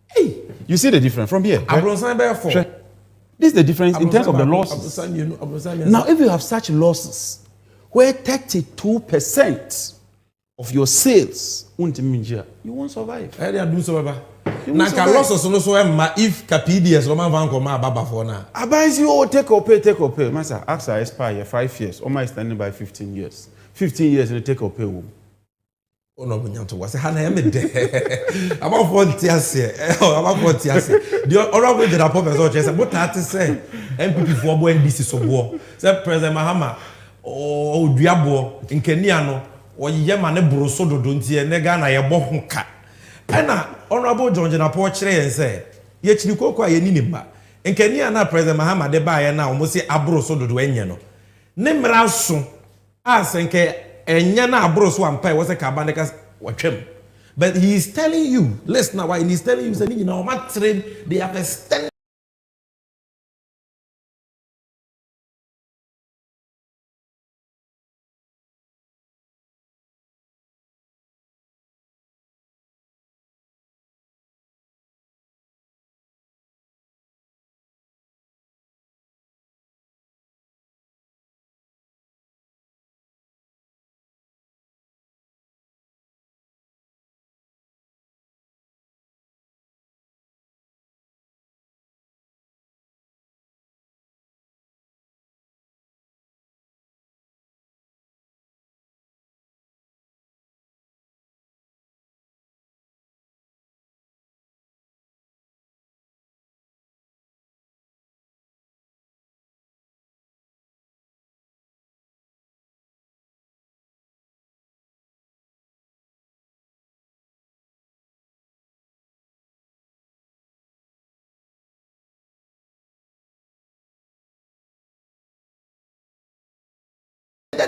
Speaker 4: hey, you see the difference from here.
Speaker 3: Right?
Speaker 4: This is the difference in terms of the losses. Now, if you have such losses, where 32% of your sales you won't survive.
Speaker 3: Nanka losses also if KPDS Roman Van Koma Baba for now.
Speaker 4: Advise you take or pay. Master, AXA expire 5 years. Oma is standing by 15 years. 15 years in the take or pay.
Speaker 3: Oh no, Bunyanto was a Hannah about 40 years. About 40 years. The honorable Jinapor professor what that to say. MPP for boy NDC so war. Say President Mahama or Diabo in Kenyano or Yemane Broso don't see a negana ya bohunka. Ena honorable Jinapor chere and say ye chiriko kwa ye nimba in Kenya na President Mahama de ba ya na almost say abro so do enye no ne mra so asenke enyana abro so ampa was a cabanicas watchem. But he is telling you, listen now, and he's telling you, saying, you know, what trade they have extended.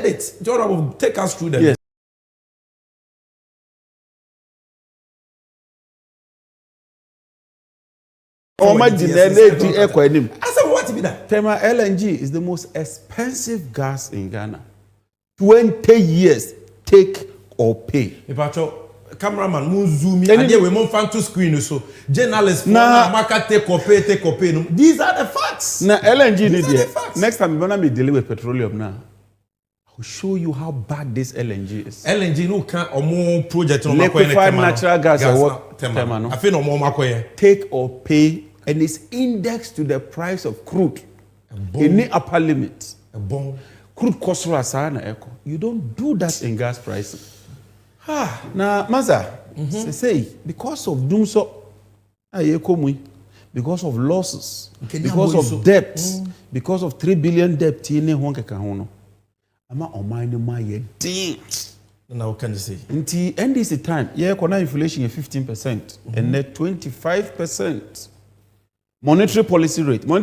Speaker 3: It. Jordan will take us through that.
Speaker 4: Yes. I
Speaker 3: said, what be that?
Speaker 4: Tema LNG is the most expensive gas in Ghana. 20 years, take or pay.
Speaker 3: Cameraman, moon zoom in, and we move fan to screen so journalists market take or pay. These are the facts.
Speaker 4: Now LNG next time we're gonna be dealing with petroleum now. I'll show you how bad this LNG is.
Speaker 3: LNG no can or more project on
Speaker 4: liquefied natural gas or what?
Speaker 3: I feel no more
Speaker 4: take or pay, and it's indexed to the price of crude. Any upper limit. Crude cost echo. You don't do that in gas pricing. Now, Maza, say because of doomso, because of losses, because of debt, because of 3 billion debt, I'm not on my ding.
Speaker 3: Now, what can you say?
Speaker 4: Until NDC time, inflation is 15% and net 25%. Monetary policy rate no,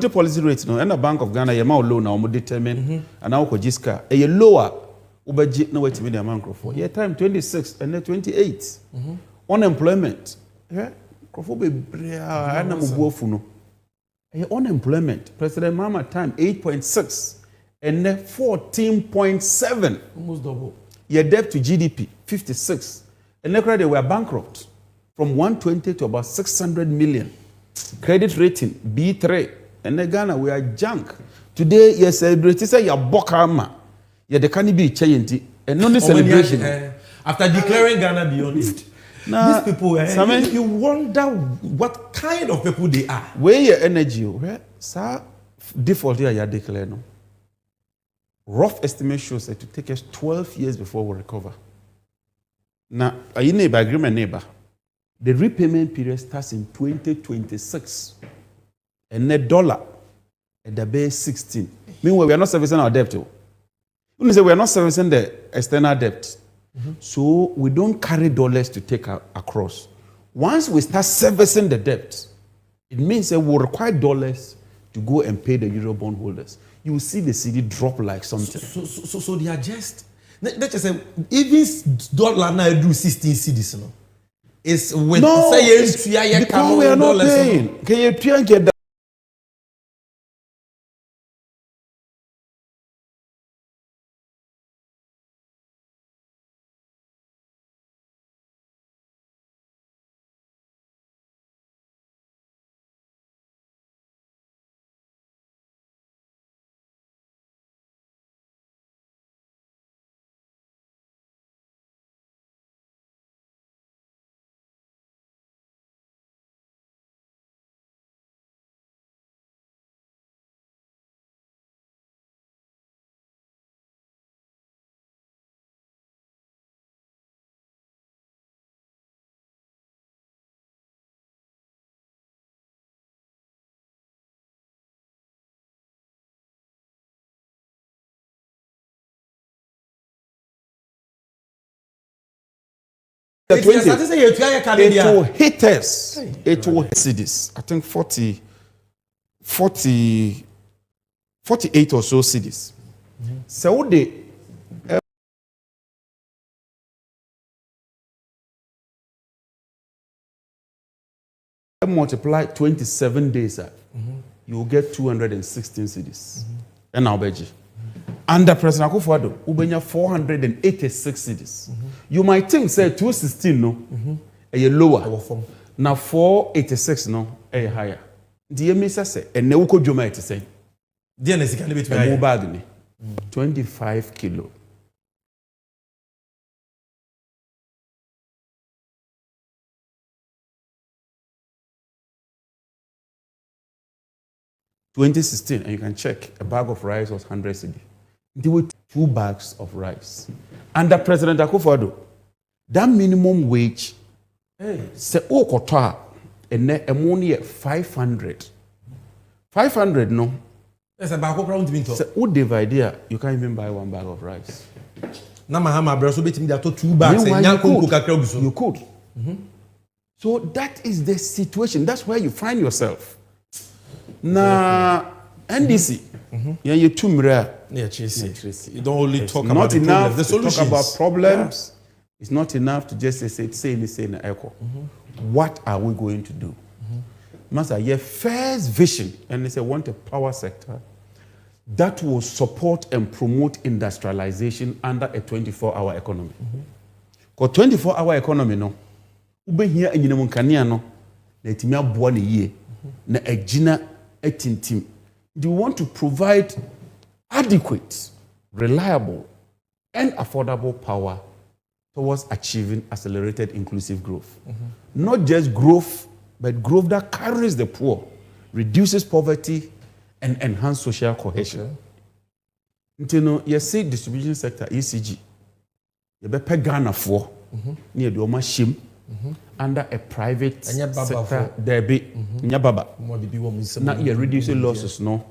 Speaker 4: and the Bank of Ghana, low now, determine, and now Kojiska, a lower. Ubajit no wait media man for. Yeah, time 26 and then 28. Unemployment. Yeah, unemployment. President Mama time 8.6 and then 14.7.
Speaker 3: Almost double.
Speaker 4: Your debt to GDP 56. And then they were bankrupt from 120 to about 600 million. Credit rating B3. And then Ghana we are junk. Today you celebrate say your bokama. Yeah, there can't be change and no celebration.
Speaker 3: After declaring Ghana beyond it, these people, you wonder what kind of people they are.
Speaker 4: Where your energy, right? Sir, default here, you declare no. Rough estimate shows that it will take us 12 years before we recover. Now, are you neighbor agreement neighbor? The repayment period starts in 2026, and net dollar at the base 16. Meanwhile, we are not servicing our debt. We say we are not servicing the external debt. So we don't carry dollars to take across. Once we start servicing the debt, it means that we'll require dollars to go and pay the Euro bond holders. You will see the CD drop like something.
Speaker 3: So they are just, let's just say, even dollar now do 16 cedis, you know. It's with
Speaker 4: because we are not paying. Can you try and get that? It will hit us. It will hit cities. I think 48 or so cities. So they multiply 27 days, you will get 216 cedis. And now, Beji. Under President Akufo-Addo, ubenya 486 cedis. You might think, say, 216, no, a lower. Now, 486, no, a higher. The emisa say, and ne uko joma eti say.
Speaker 3: The NDC can be
Speaker 4: a mobile 25 kilo. In 2016, and you can check, a bag of rice was 100 cedi. There were 2 bags of rice. Under President Akufo-Addo, that minimum wage, se okotwa, and money 500. 500, no?
Speaker 3: Yes, a bag of rice.
Speaker 4: Se o divide here, you can't even buy 1 bag of rice.
Speaker 3: Namahama bro, so betting that 2 bags.
Speaker 4: You could. So that is the situation. That's where you find yourself. Na NDC, you too rare.
Speaker 3: You don't only talk
Speaker 4: about
Speaker 3: the
Speaker 4: enough
Speaker 3: the
Speaker 4: solutions. Talk about problems. Yeah. It's not enough to just say in echo. What are we going to do? Master, your first vision, and they say want a power sector that will support and promote industrialization under a 24-hour economy. Because 24-hour economy, no, ube here in Munkania, no, na etimia buone ye, na ejina etintim. Do you want to provide adequate, reliable, and affordable power towards achieving accelerated inclusive growth? Not just growth, but growth that carries the poor, reduces poverty, and enhances social cohesion. You know, you see distribution sector, ECG, you be pay Ghana for, near the Oma Shim, under a private sector, there be Nyababa. Now you reduce the losses, no,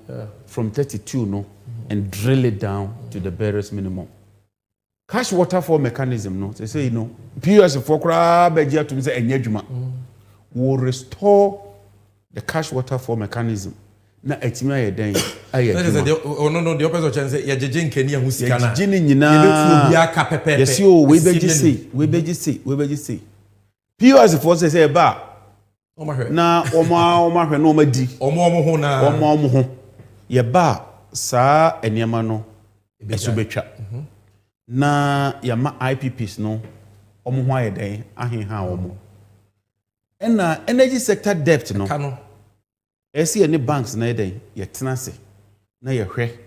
Speaker 4: from 32, no, and drill it down to the barest minimum. Cash waterfall mechanism, no, they say, you know, POS for crab, to say, and will restore the cash waterfall mechanism. Na etima ye den aye
Speaker 3: no the opposite chance ye jeje nkani ahusikana
Speaker 4: ye jini nyina
Speaker 3: bia ka pepepe
Speaker 4: yes o we beji say POS for say ba na oma hwe na oma di
Speaker 3: omo ho na
Speaker 4: omo ho ye ba saa enema no eso betwa na ya ma IPPs no omo ho aye den aheha omo na energy sector debt no esi any banks na eden ye tenase na ye hwe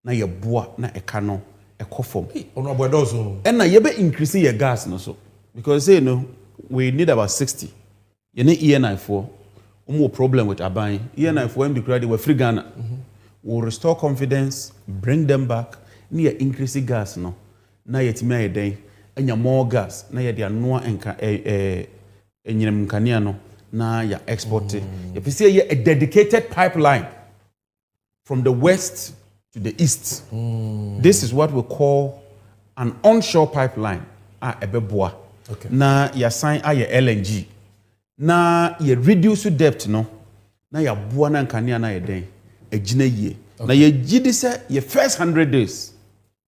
Speaker 4: na ye boa na eka no ekofom
Speaker 3: ono abodo so
Speaker 4: na ye be increase your gas no so because say no we need about 60 ye ne ENI for problem with aban ENI for them declare they were free Ghana will restore confidence, bring them back na ye increase gas no na ye timi eden enya more gas na ye de anoa enka enyinem nkania no na ya export if you see a dedicated pipeline from the west to the east this is what we call an onshore pipeline ebeboa na ya sign LNG na ya reduce debt no na ya boa na nkania na ya den agina yie na ya gidi say your first 100 days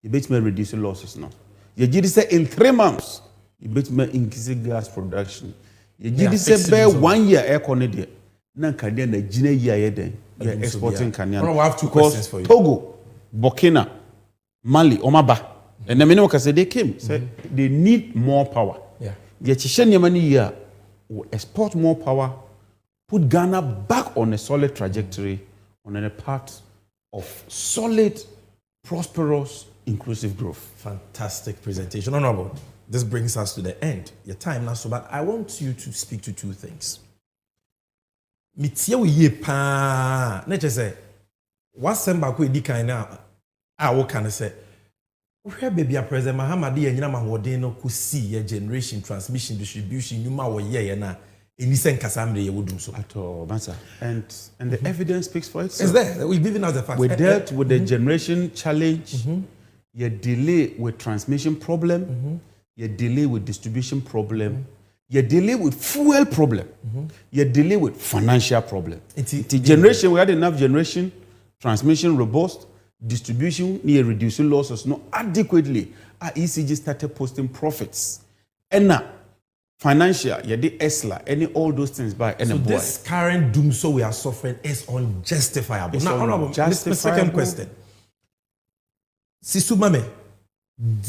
Speaker 4: you bet me reduce losses no ya gidi say in 3 months you bet me increase gas production. You did say bear 1 year air Canada. Na Canada na Gina year den. You are exporting Canada.
Speaker 3: I have 2 questions for you.
Speaker 4: Togo, Burkina, Mali, Omaba. And the minimum say they came. Say they need more power.
Speaker 3: Yeah.
Speaker 4: Yet Chishen Yemani year will export more power, put Ghana back on a solid trajectory, on a path of solid, prosperous, inclusive growth.
Speaker 3: Fantastic presentation. Honorable. This brings us to the end. Your time now, so but I want you to speak to 2 things. Mitie we ye pa. Nature say, what semba ko edi kan na wo kan say. Where baby a president Mahamadi ye nyina mahode no ko see your generation transmission distribution nyuma wo ye na eni sen kasamre ye wodum so.
Speaker 4: At all, master. And the evidence speaks for itself.
Speaker 3: Is there? We've given us the facts.
Speaker 4: We dealt with the generation challenge. Your delay with transmission problem. You delay with distribution problem, you delay with fuel problem, you delay with financial problem. The generation, we had enough generation, transmission robust, distribution near reducing losses, not adequately. Our ECG started posting profits. And now, financial, yeah, the ESLA, any all those things by any
Speaker 3: so
Speaker 4: boy.
Speaker 3: this current doom so we are suffering is unjustifiable.
Speaker 4: It's
Speaker 3: Now, honorable,
Speaker 4: unjustifiable.
Speaker 3: second question. Sisumame,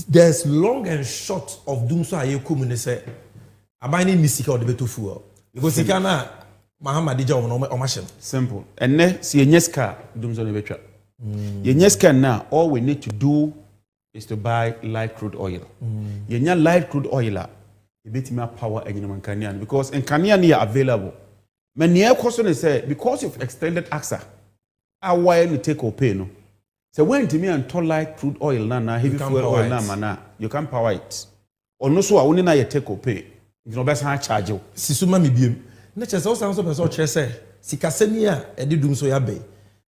Speaker 3: there's long and short of doom so I come say abani nisika or the betu fuel because you cannot Mahama dija or machine.
Speaker 4: Simple. And then see Yenyeska doom so nebetra. Yenyeska now all we need to do is to buy light crude oil. Yenya light crude oil. You bet me power and you Kanian because in Kanian are available. Many question is say because you've extended AXA, how why you take or pay no? So when to me and tall light crude oil na heavy fuel oil na mana you can power it. Or no so I only na you take or pay. You know best charge you.
Speaker 3: Sisuma mi biem. Na chese o san so person che say sikasemi a e de dum so ya be.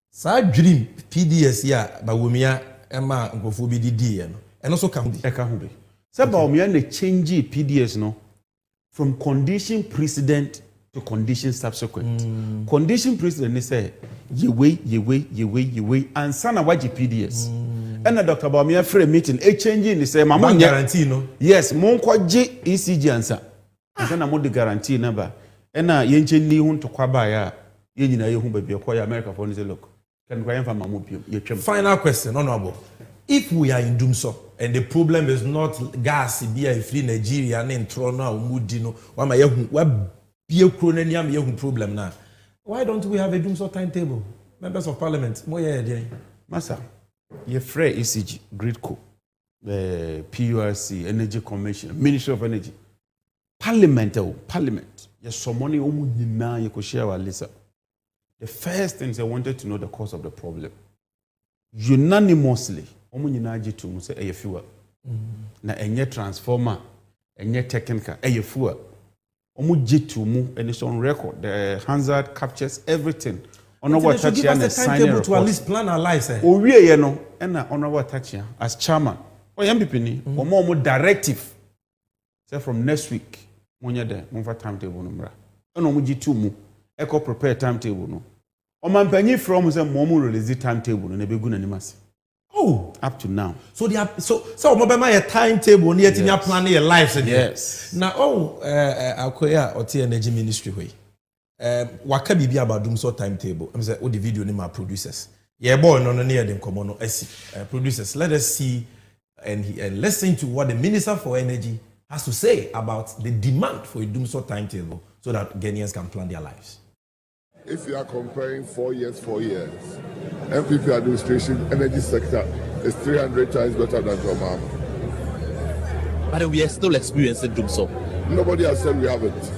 Speaker 3: Sa dream PDS ya ba womia e ma nkofo bi didi e no. E no so ka ho bi.
Speaker 4: E ka ho bi. Say ba womia na change PDS no from condition precedent to condition subsequent. Condition precedent ni say ye way and sana waji PDS. And Dr. Bawumia free meeting e change ni say mama
Speaker 3: guarantee no.
Speaker 4: Yes, mon kwa J ECG answer. And na mo de guarantee number. And na ye ncheni hu to kwaba ya ye nyina ye hu ba bi kwa America for say look. Can kwa yemfa mamu pio ye twem.
Speaker 3: Final question, honorable. If we are in Dumso and the problem is not gas be free Nigeria and in Trona or Mudino, why my be a problem now? Why don't we have a Dumso timetable? Members of Parliament,
Speaker 4: Massa, ye free ECG, Gridco, the PURC, Energy Commission, Ministry of Energy, Parliament, yes, some money you could share with Lisa. The first thing is I wanted to know the cause of the problem. Unanimously, to say a fuel. Na enye transformer, enye technical, a fuel. Omu and it's on record. The hazard captures everything.
Speaker 3: Honorable Tachia and sign to at least plan our lives.
Speaker 4: Oh, we are no, and Honorable Tachia as chairman. Oh, MPP, or more directive. Say from next week, when you're there, move a timetable number. And Omu Echo prepare timetable no. Oman from the moment release the timetable and be good animals.
Speaker 3: Oh,
Speaker 4: up to now.
Speaker 3: So they are so my timetable near to plan your lives.
Speaker 4: Yes.
Speaker 3: Now Akoya or Energy Ministry way. What can be about doom so timetable? I'm saying, oh, the video name our producers. Yeah, boy, no near them come on. Producers, let us see and listen to what the Minister for Energy has to say about the demand for a doom so timetable so that Ghanaians can plan their lives.
Speaker 5: If you are comparing 4 years, MPP administration, energy sector is 300 times better than John Mahama.
Speaker 6: But we are still experiencing doom so.
Speaker 5: Nobody has said we haven't.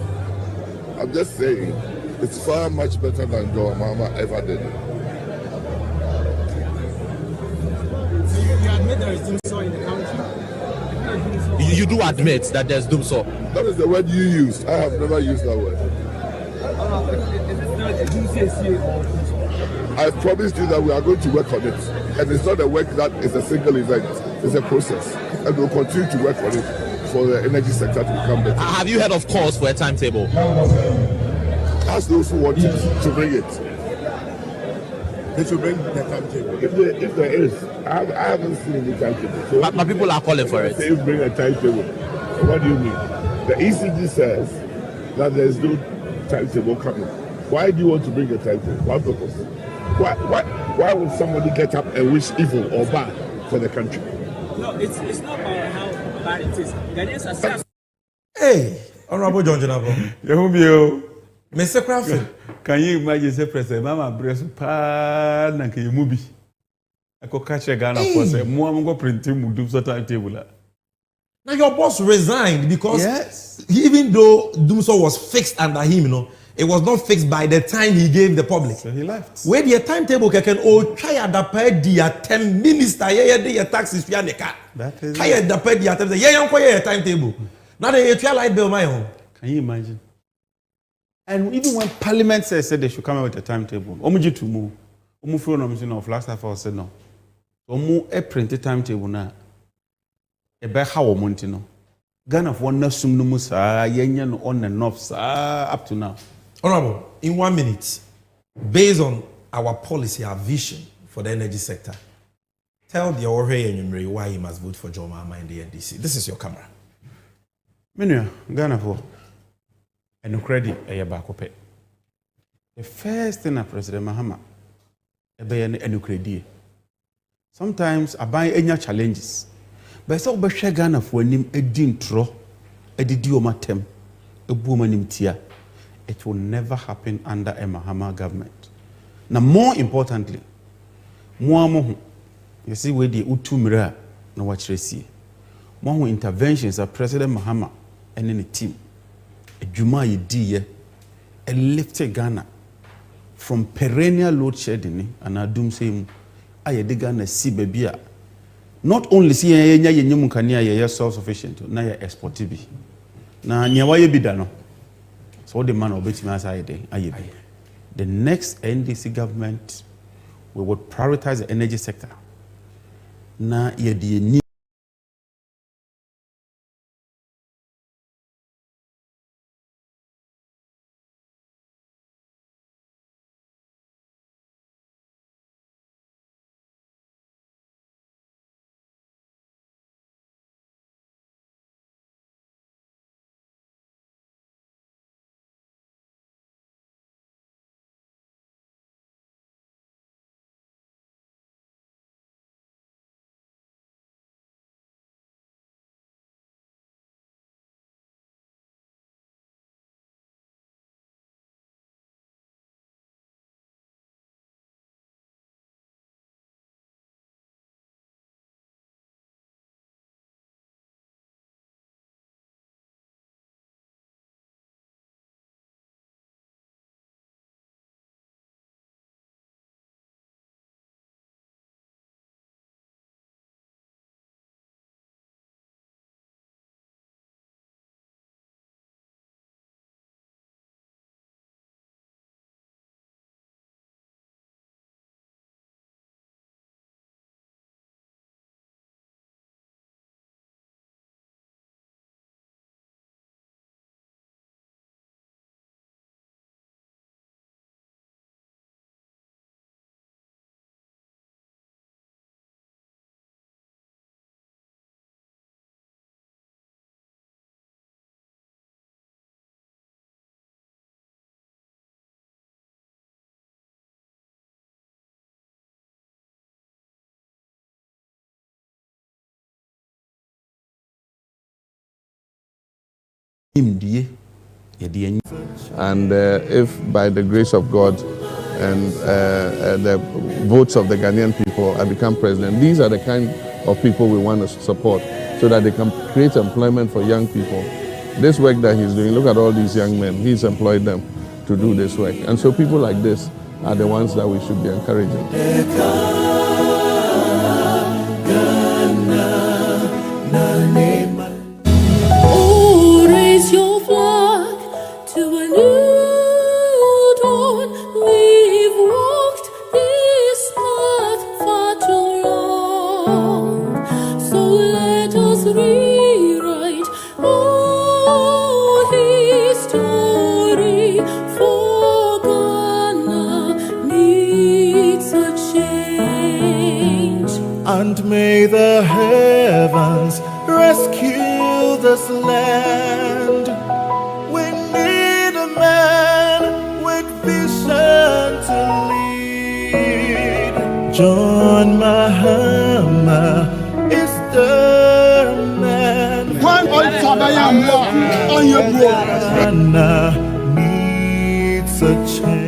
Speaker 5: I'm just saying it's far much better than John Mahama ever did.
Speaker 7: So you admit there is doom so in the country?
Speaker 6: You do admit that there's doom so?
Speaker 5: That is the word you used. I have never used that word. I promised you that we are going to work on it. And it's not a work that is a single event. It's a process. And we'll continue to work on it for the energy sector to become better.
Speaker 6: Have you heard of calls for a timetable?
Speaker 5: Ask those who want to bring it. They should bring the timetable. If there is, I haven't seen any timetable. So
Speaker 6: but people are calling for it.
Speaker 5: Say bring a timetable. What do you mean? The ECG says that there is no timetable coming. Why do you want to bring a timetable? What purpose? Why would somebody get up and wish evil or bad for the country?
Speaker 7: No, it's not about how bad it is. Ghanaians are saying.
Speaker 3: Hey, Honorable John Jinapor. Mr. Crawford.
Speaker 4: Can you imagine say President Mama Bresu pa na ke mubi? Ako catch Ghana for say mo am go printing mu do so timetable.
Speaker 3: Now your boss resigned because
Speaker 4: yes,
Speaker 3: even though Dumso was fixed under him, you know, it was not fixed by the time he gave the public.
Speaker 4: So he left.
Speaker 3: Where the timetable can try at the pay the 10 minister the taxes via the car.
Speaker 4: That is
Speaker 3: try at the pay the timetable. Now they try light bill my home.
Speaker 4: Can you imagine? And even when Parliament said they should come out with a timetable, omuji to move. Omu flow no machine of last half said no. Omu a printed timetable na. E be how omonti no. Ghana for na sum no musa yenya no on and off up to now.
Speaker 3: Honorable, in 1 minute, based on our policy, our vision for the energy sector, tell the Ore why he must vote for John Mahama in the NDC. This is your camera.
Speaker 4: Menu, Ghana for and credit a bakope. The first thing that President Mahama and credit. Sometimes I buy any challenges. But so be share Ghana for him a dintro, a didiomatem, a boom tia. It will never happen under a Mahama government. Now, more importantly, more you see where the utumira no watch see. More interventions of President Mahama and any team. A Juma idea, a lifted Ghana from perennial load shedding and a doom saying, I Ghana see baby. Not only see a nyamukania self-sufficient, na export be. Na nyawaye bidano. So the man obey me as I did. The next NDC government we would prioritize the energy sector. Na ye di
Speaker 8: and if by the grace of God and the votes of the Ghanaian people I become president, these are the kind of people we want to support so that they can create employment for young people. This work that he's doing, look at all these young men, he's employed them to do this work. And so people like this are the ones that we should be encouraging.
Speaker 2: And may the heavens rescue this land. We need a man with vision to lead. John Mahama is the man.
Speaker 9: One on your
Speaker 2: Ghana needs a change.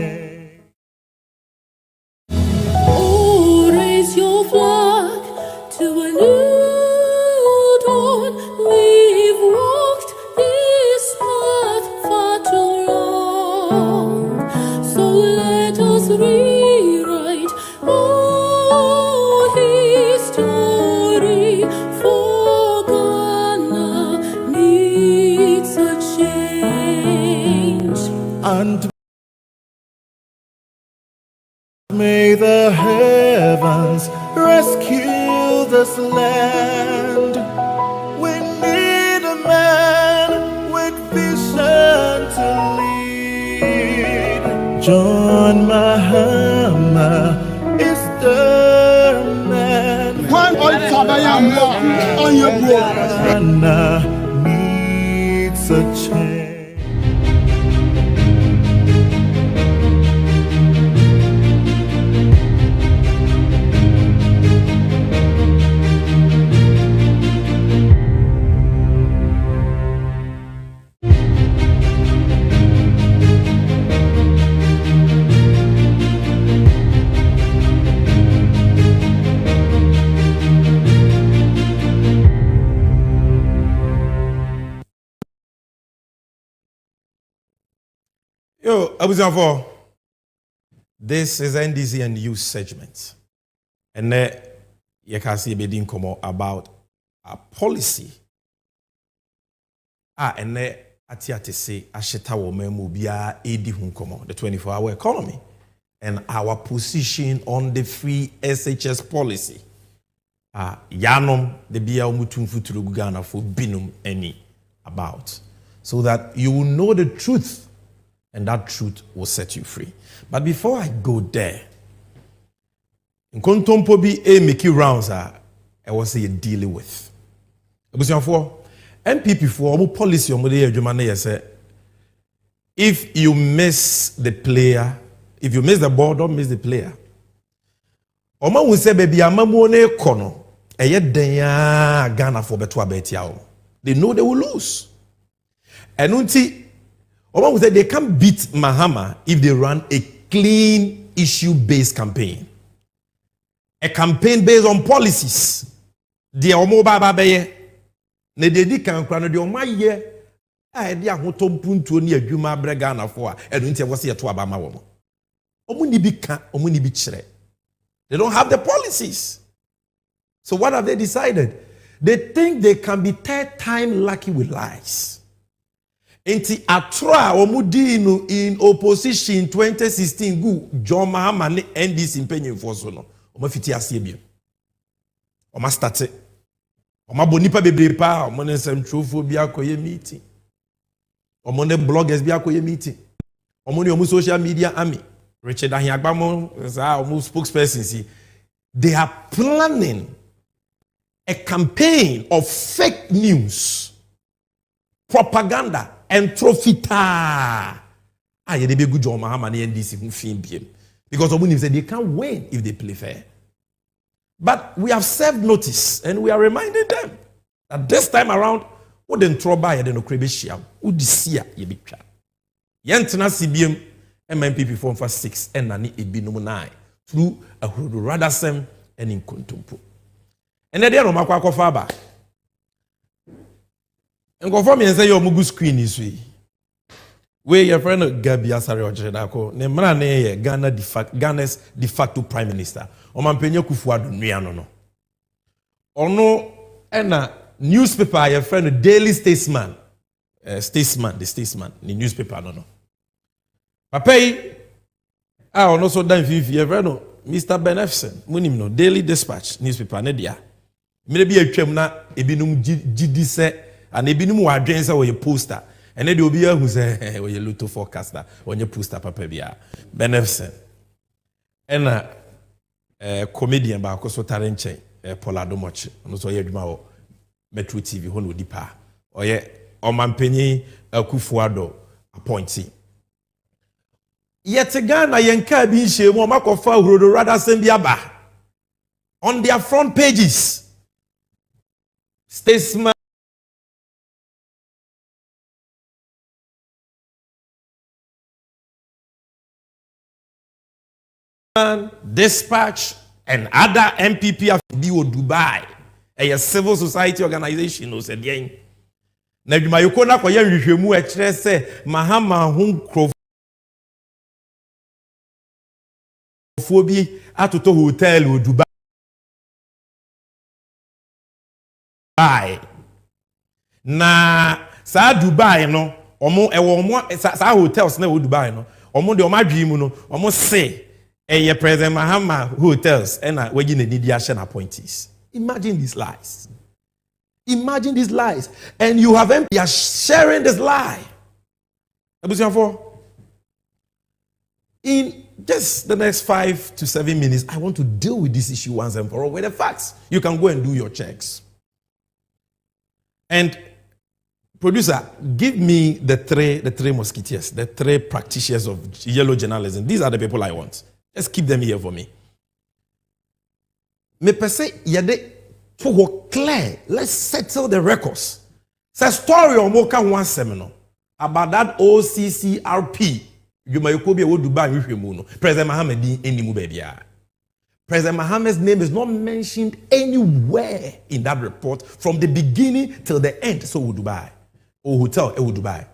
Speaker 2: And may the heavens rescue this land. We need a man with vision to lead. John Mahama is the man.
Speaker 9: One on your
Speaker 2: Ghana needs a change.
Speaker 3: Yo, Abuzafo, this is NDC and youth segment. And you can see a bit about a policy. And ati say asheta wo memu bia edi hunkomo the 24-hour economy and our position on the free SHS policy. Yanom the bia umutumfu turu Ghana for binum any about, so that you will know the truth and that truth will set you free. But before I go there, in kontompo bi make rounds I was say dealing with. MPP for policy say if you miss the player, if you miss the ball, don't miss the player. Oma will say baby amamone kono eye denya Ghana for beto abetiao. They know they will lose. And unti Oma will say they can't beat Mahama if they run a clean issue-based campaign. A campaign based on policies. The Omo Baba Beye. Ne dedi kan kra no de omaye a de ahotompuntuo ne adwuma brega na fo a enu ntia wo se yeto abama wo mo omuni bi ka omuni bi kire. They don't have the policies. So what have they decided? They think they can be third time lucky with lies. Enti atra omudi in opposition 2016 gu John Mahama ne NDC mpanyimfo so no omafiti ase bi oma start Oma bonipa bebre pa, omone semtrofo bi akoye meeting. Omone bloggers bi akoye meeting. Omone omu social media army. Richard Ahiagbamo, omu spokesperson see. They are planning a campaign of fake news, propaganda, and trofita. Aye dey be good John Mahama and NDC who film BM. Because omune say they can't win if they play fair. But we have served notice and we are reminding them that this time around, what den trouble ya den okrebe who disia ye bitwa. Yentena CBM MMPP form for 6 and nani ebinom 9 through a radasem and in kontumpo. And then no makwa kofa ba. And confirm me say your mugu screen is we. Where your friend Gabi Asare Ojedako, ne mra ne Ghana's de facto prime minister. Omampenye Kufuado nuano no. Ono ena newspaper your friend Daily Statesman. The statesman, the newspaper no. Papai ono so dan fifi your friend Mr. Beneficent, munim no Daily Dispatch newspaper ne dia. Me bi atwam na ebinum gidi se and ebinum wa adwen se wo ye poster. And then the Obia who say, "We look to forecaster on your poster paper bia Beneficent." And comedian ba koso tarenche Polado much. No so ye dwuma wo Metro TV hono dipa. Oye omampenyi Kufuado appointee. Yet Ghana yenka bi nhye mo makofa hurodo rather send biaba on their front pages. Statesman Dispatch and other MPP of Dubai, a civil society organization, who said, "Yen." Na dwuma yokona koye nhwehwemu e kire se Mahama ho nkrofo bi atoto hotel o Dubai. Na sa Dubai no, omo sa hotels na o Dubai no, omo de omadwi mu no, omo se Eye President Mahama hotels and we give the appointees. Imagine these lies. Imagine these lies. And you have them, they are sharing this lie. In just the next 5 to 7 minutes, I want to deal with this issue once and for all with the facts. You can go and do your checks. And producer, give me the three musketeers, the 3 practitioners of yellow journalism. These are the people I want. Just keep them here for me. Me pese yade for clear. Let's settle the records. Say story on Moka one seminar about that OCCRP. You may be able to buy President Mahama di enimu baby. President Mahama's name is not mentioned anywhere in that report from the beginning till the end. So Dubai or hotel Dubai.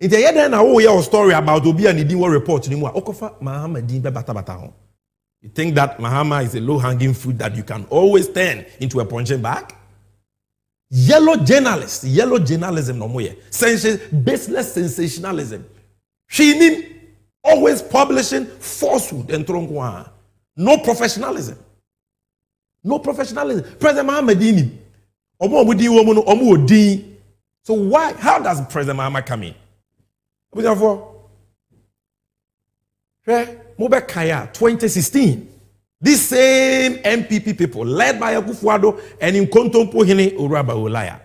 Speaker 3: In the year then, I will hear a story about Obi and Idin report anymore. Okofa Mahama Din bata. You think that Mahama is a low-hanging fruit that you can always turn into a punching bag? Yellow journalism no more. Baseless sensationalism. She always publishing falsehood and throwing. No professionalism. President Mahama Dini. So why? How does President Mahama come in? 2016. These same MPP people, led by Akufo-Addo and in Kontompo Hene Uraba Olaya.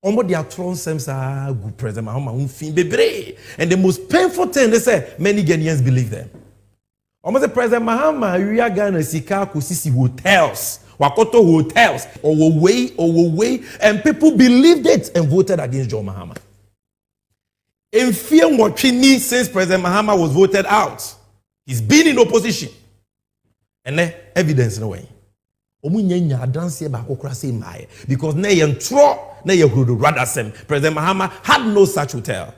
Speaker 3: Omo dia throne sems good President Mahama unfin bebre. And the most painful thing they say, many Ghanaians believe them. Omo say President Mahama Ria Ghana Sika Kusisi hotels, Wakoto hotels, Owo, and people believed it and voted against John Mahama. In fear watching since President Mahama was voted out. He's been in opposition. And then evidence no way. Because President Mahama had no such hotel.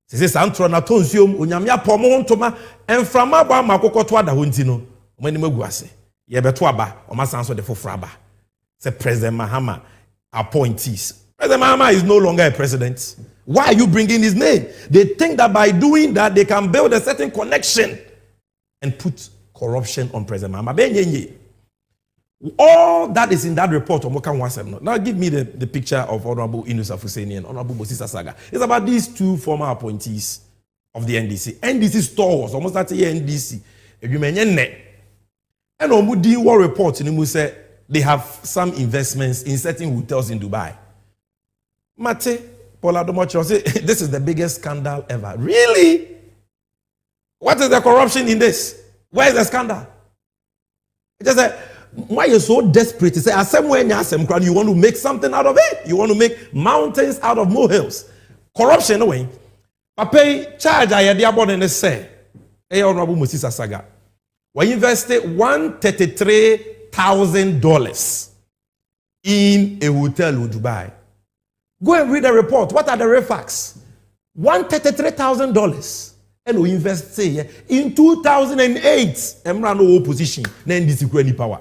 Speaker 3: He says, Antro na tonsium, unyamia pomo ntoma, and from Abba Makoko da Huntino, when you guase, Yebetwaba, or Masanso de Fofraba. Say President Mahama appointees. President Mahama is no longer a president. Why are you bringing his name? They think that by doing that, they can build a certain connection and put corruption on President Mahama. All that is in that report. Now give me the picture of Honorable Inusa Fuseni and Honorable Bosisa Saga. It's about these two former appointees of the NDC. NDC stores, almost that year NDC. And Omudi war report, say they have some investments in certain hotels in Dubai. Mate, Paula Domocho say this is the biggest scandal ever. Really? What is the corruption in this? Where is the scandal? It just said, why are you so desperate to say, you want to make something out of it? You want to make mountains out of molehills? Corruption, no way. Papa charge I had and say, hey, Honorable Mosisa Saga, we invested $133,000 in a hotel in Dubai. Go and read the report. What are the real facts? $133,000. And we invest say in 2008, Emra no opposition, na NDC any power.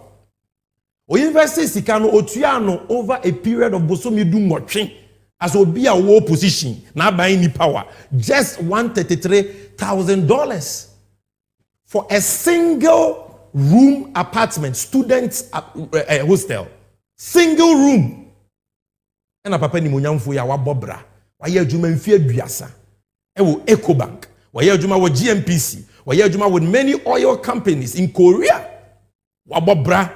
Speaker 3: We invest sikano otuano over a period of bosomi do motwe as obi a war position na buy any power. Just $133,000 for a single room apartment, students hostel, single room. And a papa ni munyamfo ya wabobra, wa ye adwuma mfie aduasa. E wo EcoBank. Waya juma with GMPC, waya juma with many oil companies in Korea. Wabobra,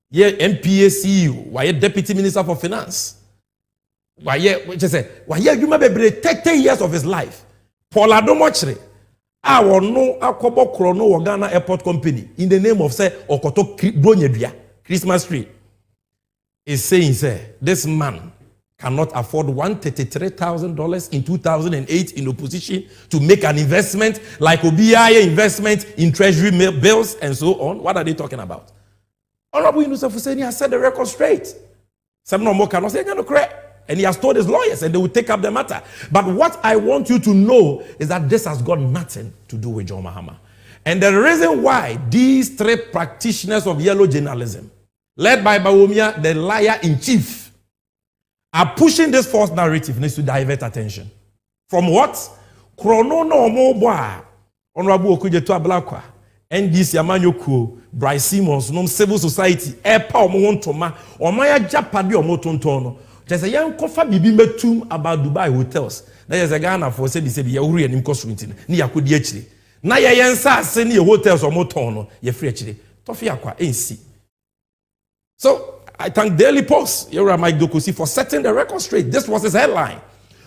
Speaker 3: ye MPA CEO, waya Deputy Minister for Finance. Waya juma bebre 30 years of his life. Paula Domochre, our no akobo krono Ghana Airport Company in the name of say Okoto Bronyebia, Christmas tree, is saying say this man cannot afford $133,000 in 2008 in opposition to make an investment like OBI investment in treasury bills and so on. What are they talking about? Honorable Inusa Fuseni has set the record straight. Some no more cannot say correct. And he has told his lawyers and they will take up the matter. But what I want you to know is that this has got nothing to do with John Mahama. And the reason why these three practitioners of yellow journalism, led by Bawumia, the liar-in-chief, are pushing this false narrative needs to divert attention. From what? Chrono no moboa. Honorable Okujeto Ablakwa, NDC Amanyoko, Bryce Simmons, civil society, Epa Omontoma, Omaya Japadi Omotontono. There's a young kofa bibi metum about Dubai hotels. There's a Ghana for said ya uri and imkoswintin. Ni yakudi actually. Na ya yensa send your hotels Omotono, ye free actually. Tofia kwa NC. So I thank Daily Post, Yura Mike Dokusi, for setting the record straight. This was his headline.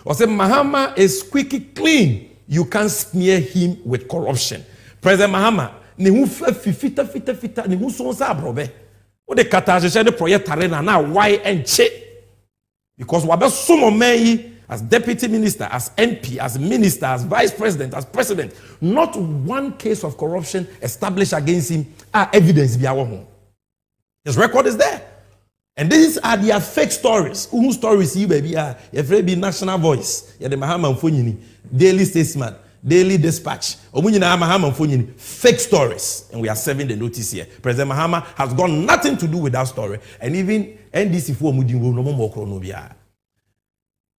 Speaker 3: I said, Mahama is squeaky clean. You can't smear him with corruption. President Mahama, ni fita, ni sonsa brobe. O de kataje the project arena na why and che. Because wabe sumo meyi as deputy minister, as MP, as minister, as vice president, as president, not one case of corruption established against him are evidence. His record is there. And these are their fake stories. Who stories you baby are? You've be National Voice. You're the Mahama Mfonini, Daily Statesman, Daily Dispatch. Omunina Mahama Mfonini. Fake stories. And we are serving the notice here. President Mahama has got nothing to do with that story. And even NDC for Mudin will no more chronobia.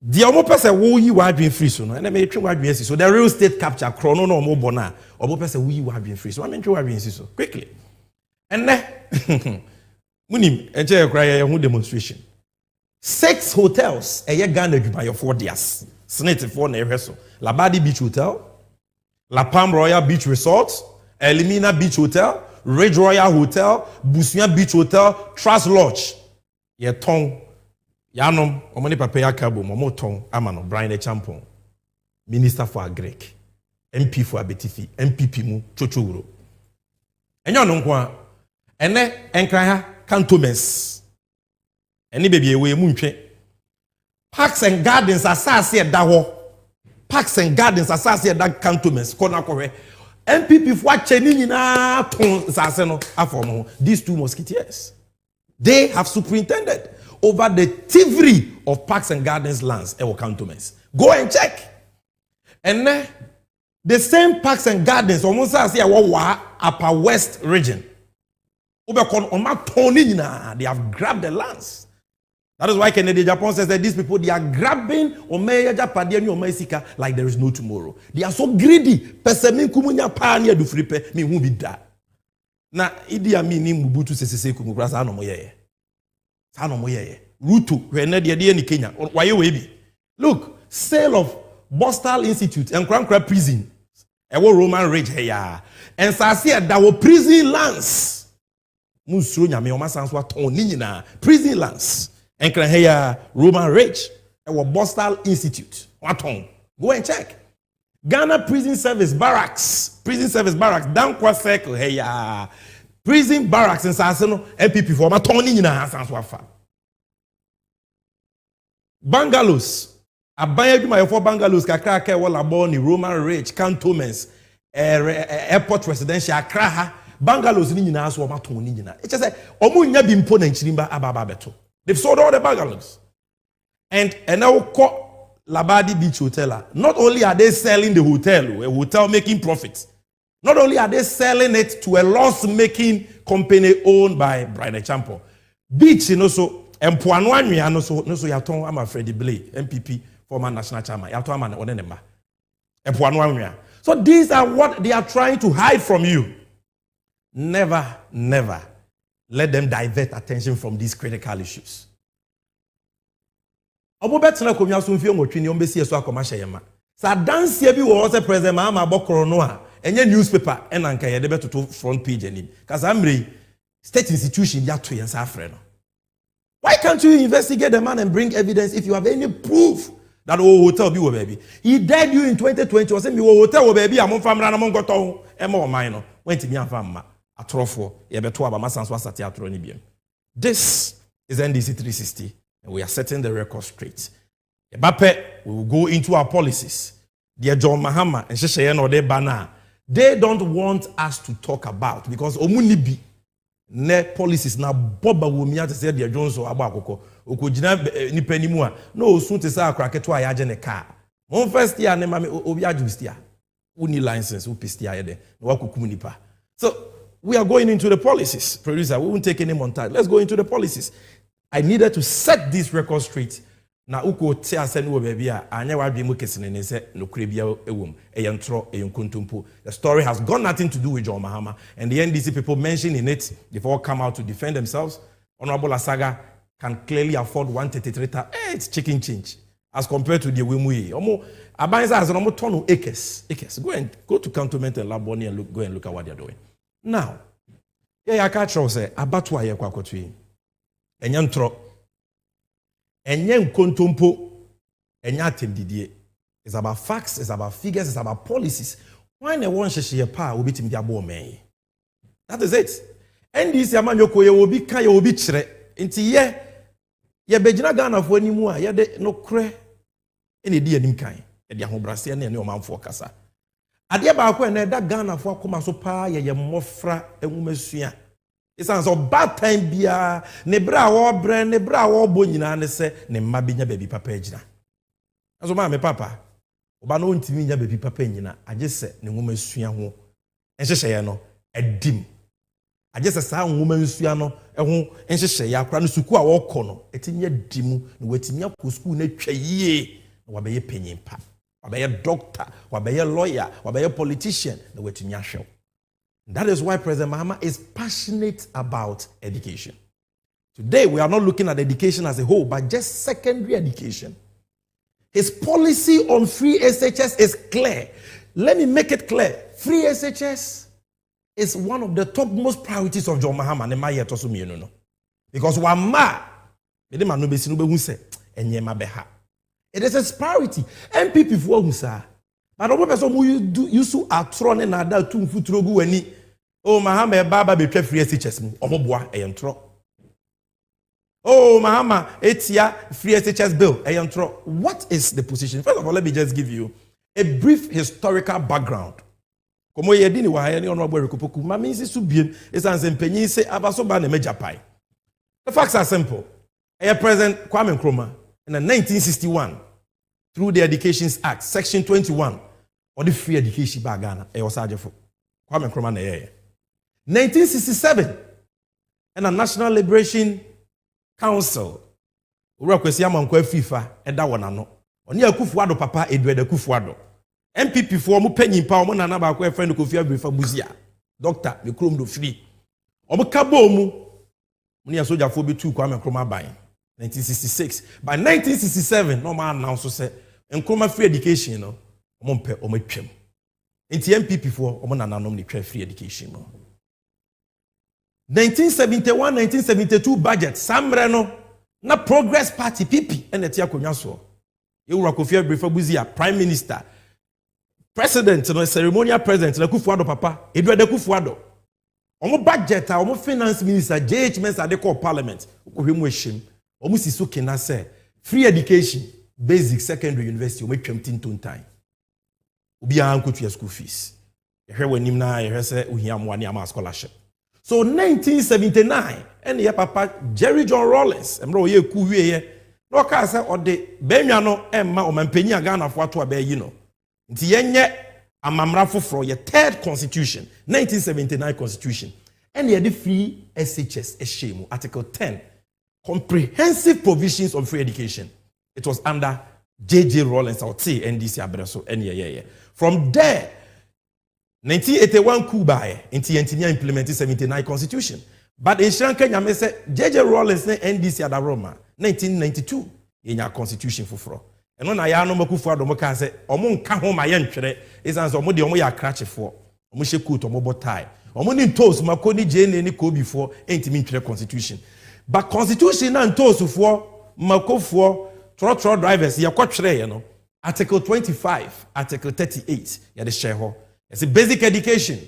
Speaker 3: The omo person wo yi wa adwen free so no na me twe wa adwen si so the real state capture chrono no omo bona omo person wo yi wa adwen free so I me twe wa adwen si so quickly and munim enche ekra ye hu demonstration 6 hotels eye Ghana Dubai for dias snete for na ehwe so Labadi Beach Hotel, La Palm Royal Beach Resort, Elimina Beach Hotel, Ridge Royal Hotel, Busia Beach Hotel, Trust Lodge ye ton Yanom, omoni papa ya kabo, momoton, amano, Brian Champon, Minister for Agric, MP for Abetifi, MPP mu, chochuro. Enyo nonkwa, ene enkraya cantonments. Eni baby ewe munche. Parks and Gardens asase dawo. Parks and Gardens asase da cantonments. Kona kore. MPP for cheni nyina ton asase no afomo. These 2 musketeers. They have superintended over the thievery of Parks and Gardens lands and cantonments. Go and check. And the same Parks and Gardens almost as Upper West region. They have grabbed the lands. That is why Kennedy Japan says that these people, they are grabbing like there is no tomorrow. They are so greedy. Na Idi Amin Mubutu sese kumukrasa no moye. Sa no moye. Ruto we de ni Kenya. Why we look, sale of Bostal Institute and Krankra prison. Ewo Roman Ridge here. And sase da wo prison lands. Musro nyame o masanso aton ni nyina. Prison lands. And Kran here Roman Ridge. Ewo Bostal Institute. Waton. Go and check. Ghana Prison Service Barracks, down kwa circle, hey ya. Prison Barracks in Sasano, MPP for my Tony in a house. Bungalows, a buyer my 4 bungalows, Kakraka, Wallaboni, Roman Ridge, cantonments, airport residential, Akraha, bungalows in the house for my Tony. It's just like, Omunya bimpo and Chirimba Ababeto. They've sold all the bungalows. And now, Labadi Beach Hotel. Not only are they selling the hotel, a hotel making profits, not only are they selling it to a loss-making company owned by Brian Champo. Beach, so Empuanwanya, no so Yaton, I'm afraid, Blay, MPP, former national chairman, Yaton, Onenema. Empuanwanya. So these are what they are trying to hide from you. Never let them divert attention from these critical issues. Obo betena komya so mfie ngotwe ombesi eso akomasha yema sa dance bi wo se president Mahama bokoro no a enye newspaper ena nka ye de betoto front page anim kasa mrei state institution ya to yensa afre no. Why can't you investigate the man and bring evidence if you have any proof that hotel bi wo baby he died you in 2020 or say me hotel wo baby amomfa mra na mongoto e ma o man no wenti mi amfa mma atrofo ye beto aba masanso asate atro ni biem. This is NDC 360. And we are setting the record straight. Ebape, we will go into our policies. Dear John Mahama and Sheshayen or Bana, they don't want us to talk about because Omunibi ne policies na Boba Wumia to say dear Jones or Abakoko, Okujina Nipenimua, no soon to say a cracket to a yajane car. One first year, Nemame Obiajustia, Uni license, Upistia, Wakumunipa. So we are going into the policies. Producer, we won't take any montage. Let's go into the policies. I needed to set this record straight. Na uko te asenu wo baby a anya wa dwe mu kesene ne se nokure bia ewom eyentro eyenkontompo. The story has got nothing to do with John Mahama, and the NDC people mentioned in it, they've all come out to defend themselves. Honorable Asaga can clearly afford 133. It's chicken change as compared to the Wimui. Omo abanza has no ton acres. Go to Cantonment and Laboni and go and look at what they're doing. Now, yeah, catch say abatwa ye kwakotwi. Enyantro kontompo enyatemdidie. It's about facts, it's about figures, it's about policies. Why ne won sheshe pa obi tim dia bo men. That is it. NDC amanyoko ye obi kan ye obi kire. Nti ye begina Ghana fo animu a ye de no kre ene di anim kan. E de ahobrase ne omanfo kasa. Ade ba ko na da Ghana fo akoma so pa ye mmofra enwumasua. It's an so bad time bia ne bra wo bre ne bra wo bo nyina ne se ne mma benya baby papa agina. Aso ma me papa oba no ntimi nya baby papa nyina age se ne nwoma sua ho enhyehyeye no edim. Age se saa nwoma nsua no ho enhyehyeye akra no suku a wo kɔ no etinya dimu ne watinya ko school na twayie na wabeye penyimpa. Wabeye doctor, wabeye lawyer, wabeye politician na watinya hwew. That is why President Mahama is passionate about education. Today, we are not looking at education as a whole, but just secondary education. His policy on free SHS is clear. Let me make it clear. Free SHS is one of the topmost priorities of John Mahama. Because it is his priority. MPP for Musa. But the person who used to atron and other two futurogu any. Oh, Mahama Baba be free SHS. Omoboa a yantro. Oh, Mahama etia free SHS bill a yantro. What is the position? First of all, let me just give you a brief historical background. Komo yedi ni wahaya ni honorable Rekupoku. Mami isi subiem esanse mpenyi se abasoba na mejapai. The facts are simple. President Kwame Nkrumah in 1961 through the Education Act, Section 21, or the free education by Ghana, Kwame Nkrumah na yeye. 1967, and a National Liberation Council, Urakwesi Amankwa FIFA, and that one ano. Oni Akufo-Addo papa Edward Akufo-Addo. MPP for mu penyin pa omo nana ba kwa friend Kofi Abrefa Buzia. Doctor, me krom do free. Omo kabo mu. Muni asoja fo be tu Kwame Nkrumah ban. 1966. By 1967, no man announce say Nkrumah free education no. Omo mpe omo twem. Nti MPP for omo nana nom ni twa free education no. 1971-1972 budget samre no na Progress Party PP ene tia konwa so. Ewura Kofi Abrefa Buzia Prime Minister. President no ceremonial president na Akufo-Addo papa Edward Akufo-Addo. Omo budget a omo finance minister JH Mensah de call parliament. Ohwemu ehim. Omo siso kena say free education basic secondary university omo twam tinton time. Obi an kotua school fees. Ehwe wanim na ehwe say ohia mo ani ama scholarship. So 1979 and your papa Jerry John Rawlings emro ye ku wieye no ka say ode benwa no emma o mampanyi Ghana fo ato aba yi no. Nti yenye amamra foforo ye third constitution 1979 constitution and ye the free SHS eshemu article 10 comprehensive provisions of free education. It was under JJ Rawlings or T NDC abreso and from there 1981 Kuba inti implemented 79 constitution. But in Sri Lanka nyame say JJ Rawlings ne NDC adaroma 1992 yenya constitution foforo. Eno na ya no Akufo-Addo mo ka say omo nka ho ma ye ntwere isan so omo de omo ya krachefo omo hye coat omo botai omo ni toast makoni jene ni ko before entimi ntwere constitution. But constitution na toast fo makofo trotro drivers ye kwatwere ye no article 25 article 38 ye de share ho. It's a basic education.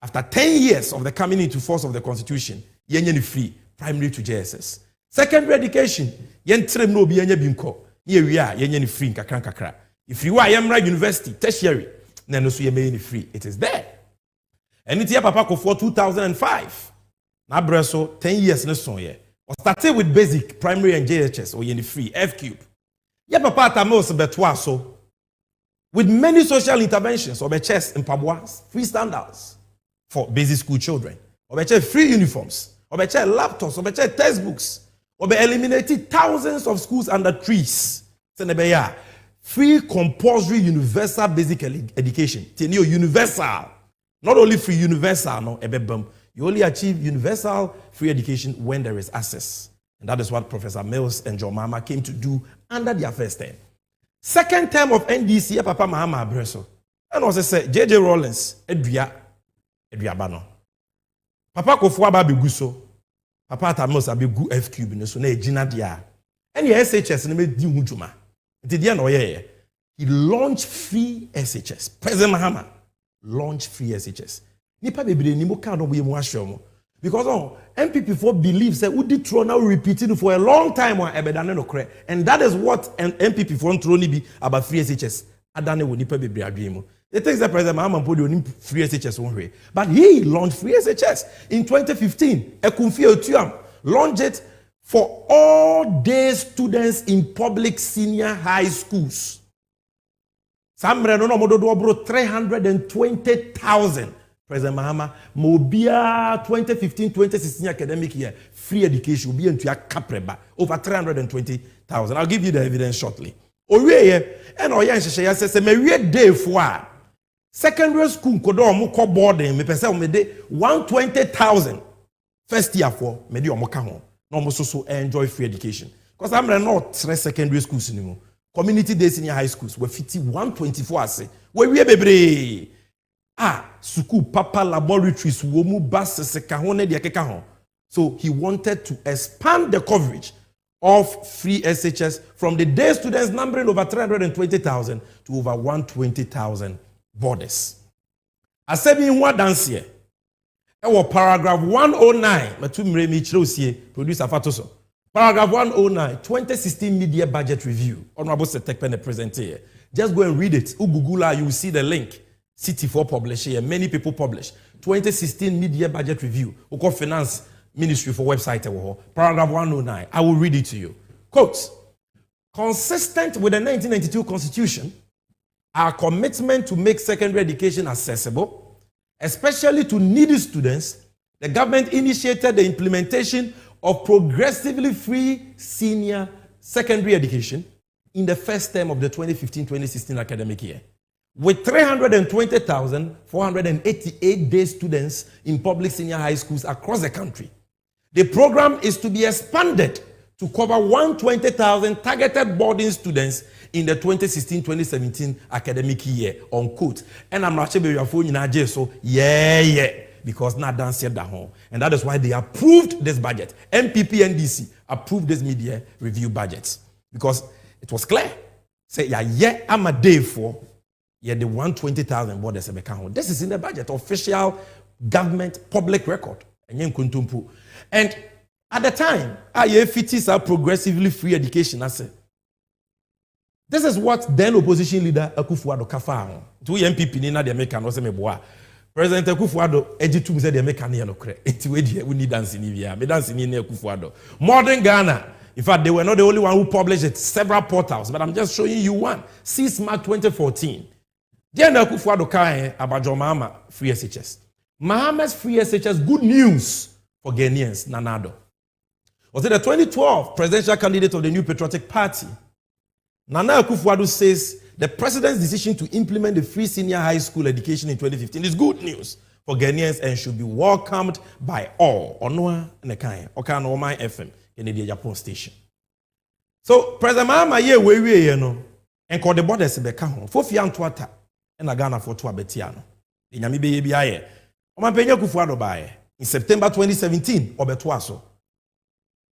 Speaker 3: After 10 years of the coming into force of the constitution, yenye free primary to JSS. Secondary education, yen trem no bi yenye binko. Ye we are yenye free kakran kakra. If you are Yamra University tertiary, na no so yenye free. It is there. And it here papa ko for 2005. Na breso 10 years ne son ye. Or started with basic primary and JHS or yenye free F cube. Ye papa atamos betwa so. With many social interventions, Obeches and Pabuas, free standards for basic school children, Obeche free uniforms, Obeche laptops, Obeche textbooks, Obe eliminated thousands of schools under trees. Senebeya, free compulsory universal basic education. Tenio universal, not only free universal, no ebebem. You only achieve universal free education when there is access, and that is what Professor Mills and John Mahama came to do under their first term. Second term of NDC, Papa Mahama Abreso. And also say JJ Rawlings, Edwia Bano. Papa Kofuaba Biguso, Papa Tamos Abigu F cube, so ne Gina Dia. And the SHS name Di Hujuma. He launched free SHS. President Mahama launched free SHS. Nipa bebre ni mo ka no bo mo. Because MPP4 believes that Udi Tro now repeating for a long time and that is what MPP4 Tro be about free SHS. Adane wo nipa bebre adwemo. It takes the President Mahama put free SHS one way. But he launched free SHS in 2015. Ekumfi Otuam launched it for all day students in public senior high schools. Samre no mododo obro 320,000. President Mahama Mobia 2015-2016 academic year free education will be into a capreba over 320,000. I'll give you the evidence shortly. Oye and oya nhye say me wie day for secondary school kodo omo ko boarding me pese o me de 120,000 first year for me de omo ka ho na omo so enjoy free education because I'm not three secondary schools anymore. Community day senior high schools we fit 124 ase we wie bebre suku papa laboratories womu buses ka ho na de keka ho. So he wanted to expand the coverage of free SHS from the day students numbering over 320,000 to over 120,000 borders. I said in one dance here, paragraph 109, producer Fatoso. Paragraph 109, 2016 media budget review. Honorable Setekpene present here. Just go and read it. Google, you will see the link. CT4 publish here. Many people publish. 2016 media budget review. Oko finance Ministry for website. Paragraph 109. I will read it to you. Quote, consistent with the 1992 Constitution, our commitment to make secondary education accessible, especially to needy students, the government initiated the implementation of progressively free senior secondary education in the first term of the 2015-2016 academic year, with 320,488 day students in public senior high schools across the country. The program is to be expanded to cover 120,000 targeted boarding students in the 2016-2017 academic year, unquote. And I'm not sure your phone in so because not dance yet home. And that is why they approved this budget. MPP NDC approved this media review budget because it was clear. Say, I'm a day for the 120,000 borders. This is in the budget, official government public record. And at the time, IFTs are progressively free education. I said, this is what then opposition leader Akufo-Addo kafa. To MPP ni na de American no se me boa. President Akufo-Addo ejitum se de American no kre. Enti we need dance ni via. Me dance ni Akufo-Addo. Modern Ghana. In fact, they were not the only one who published it. Several portals, but I'm just showing you one. C-Smart 2014. Then Akufo-Addo kai abajo Mahama free SHS. Mahama's free SHS good news for Ghanaians. Nanado. Was it the 2012 presidential candidate of the New Patriotic Party? Nana Akufo-Addo says the president's decision to implement the free senior high school education in 2015 is good news for Ghanaians and should be welcomed by all. Onwa Nekai, Okano my FM, Kennedy Japan station. So President Mahama ye we and call the borders beka ho. Fofi Antwata and Ghana for to abetiano. The nyami be bi aye. Omapenya Akufo-Addo bae in September 2017 obetwaso.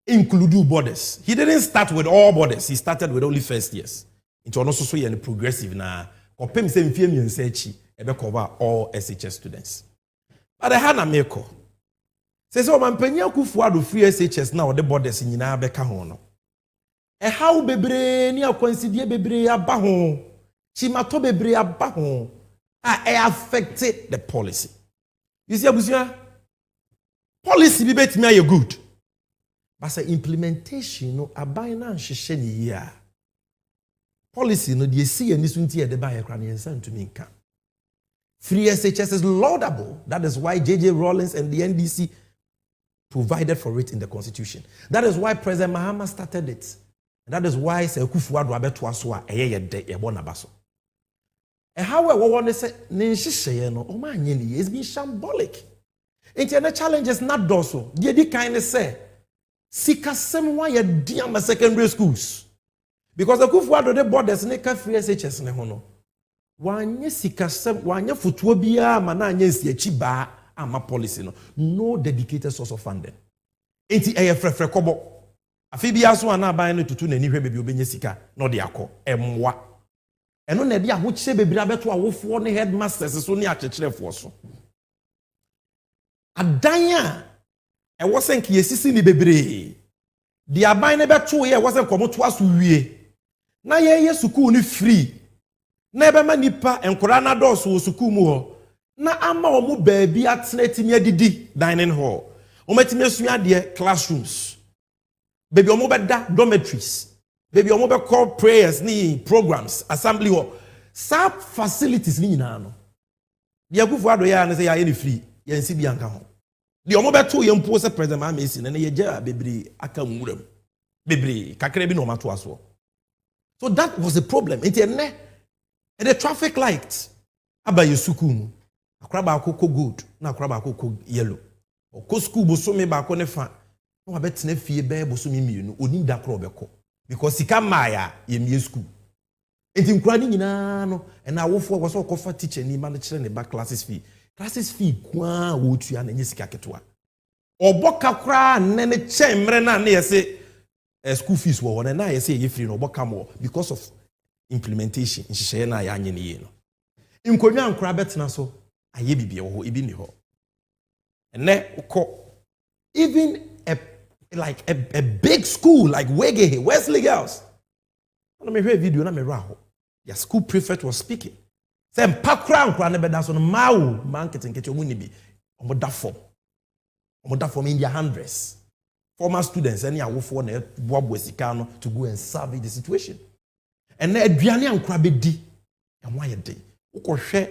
Speaker 3: Include borders. He didn't start with all borders. He started with only first years. It was also so progressive na. Compare same fear me search ebe cover all SHS students. But I had a meko. Says so man penya Akufo-Addo free SHS now the borders nyina beka ho no. E how bebre ni akwansidie bebre aba ho. Chimato bebre aba ho. Affected the policy. You see abusia policy be bet me are good. But the implementation no abina nhihye ni ya. Policy no the see and this unti e de ba ye kra ne nsan to me nka. Free SHS is laudable. That is why J.J. Rawlings and the NDC provided for it in the Constitution. That is why President Mahama started it. And that is why Akufo-Addo abeto aso a eye de e bona baso. And how we want to say ne nhihye no o ma anye ni it's been shambolic. Internet challenges not doso. Ye di kind say Sikasem why you dear my secondary schools. Because the Akufo-Addo the borders ne ka free SHS ne hono. Wanye sikasem wanye futuo bia mana anye nsi ba ama policy no. No dedicated source of funding. Enti frefre kobo. Afi bia so ana ban no tutu na ni hwe bebi obenye sika no de akọ emwa. Eno na de ahoche bebi abeto awofo ne headmasters so ne akyekyrefo so. Adanya e wasn't yesisi ni bebre. The aban ne beto ye wasn't komo to aso wie. Na ye sukuu ni free. na ebema nipa enkora na dɔɔso wɔ sukuu mu hɔ na ama ɔmo baabi atena timi adidi dining hall ɔmo atimi asua adeɛ classrooms baby ɔmo bɛda dormitories baby ɔmo bɛkɔ prayers ni programs assembly hall sub facilities ni nyinaa no deɛ akufo ado yɛ a ne sɛ yɛayɛ ne free yɛnsi bi anka ho deɛ ɔmo bɛto yɛn mpo sɛ president Mahama esi na yɛgya bebree aka nwuram bebree kakra bi na ɔmo ato aso. So that was the problem. Enti ene the traffic light aba yesuku mu akra ba akoko gold na akra ba akoko yellow. Oko school bosomi ba akọ ne fa na wa betena fie be bosomi mienu oni da kra obekọ because sika maya ye mie school. Enti nkura ni nyina no na awofo ko so kofa teacher ni ma no kire ne ba classes fee. Classes fee kwa wo tua na nye sika ketewa. Oboka kra ne ne chemre na na yese school fees were one and I say you free no more because of implementation in Shishena Yanyin. In Korean crabet na so I ye be ho ibi ni ho. And even a big school like Wege, Wesley Girls. I me hear video na me raho. Your school prefect was speaking. Say pakra nkra ne beda so no mawo marketing kete omu ni bi. Omo da form in their handress. Former students any awofo na boabo sika no to go and serve the situation. And na aduane ankra bedi e ho ayede. Ukohwe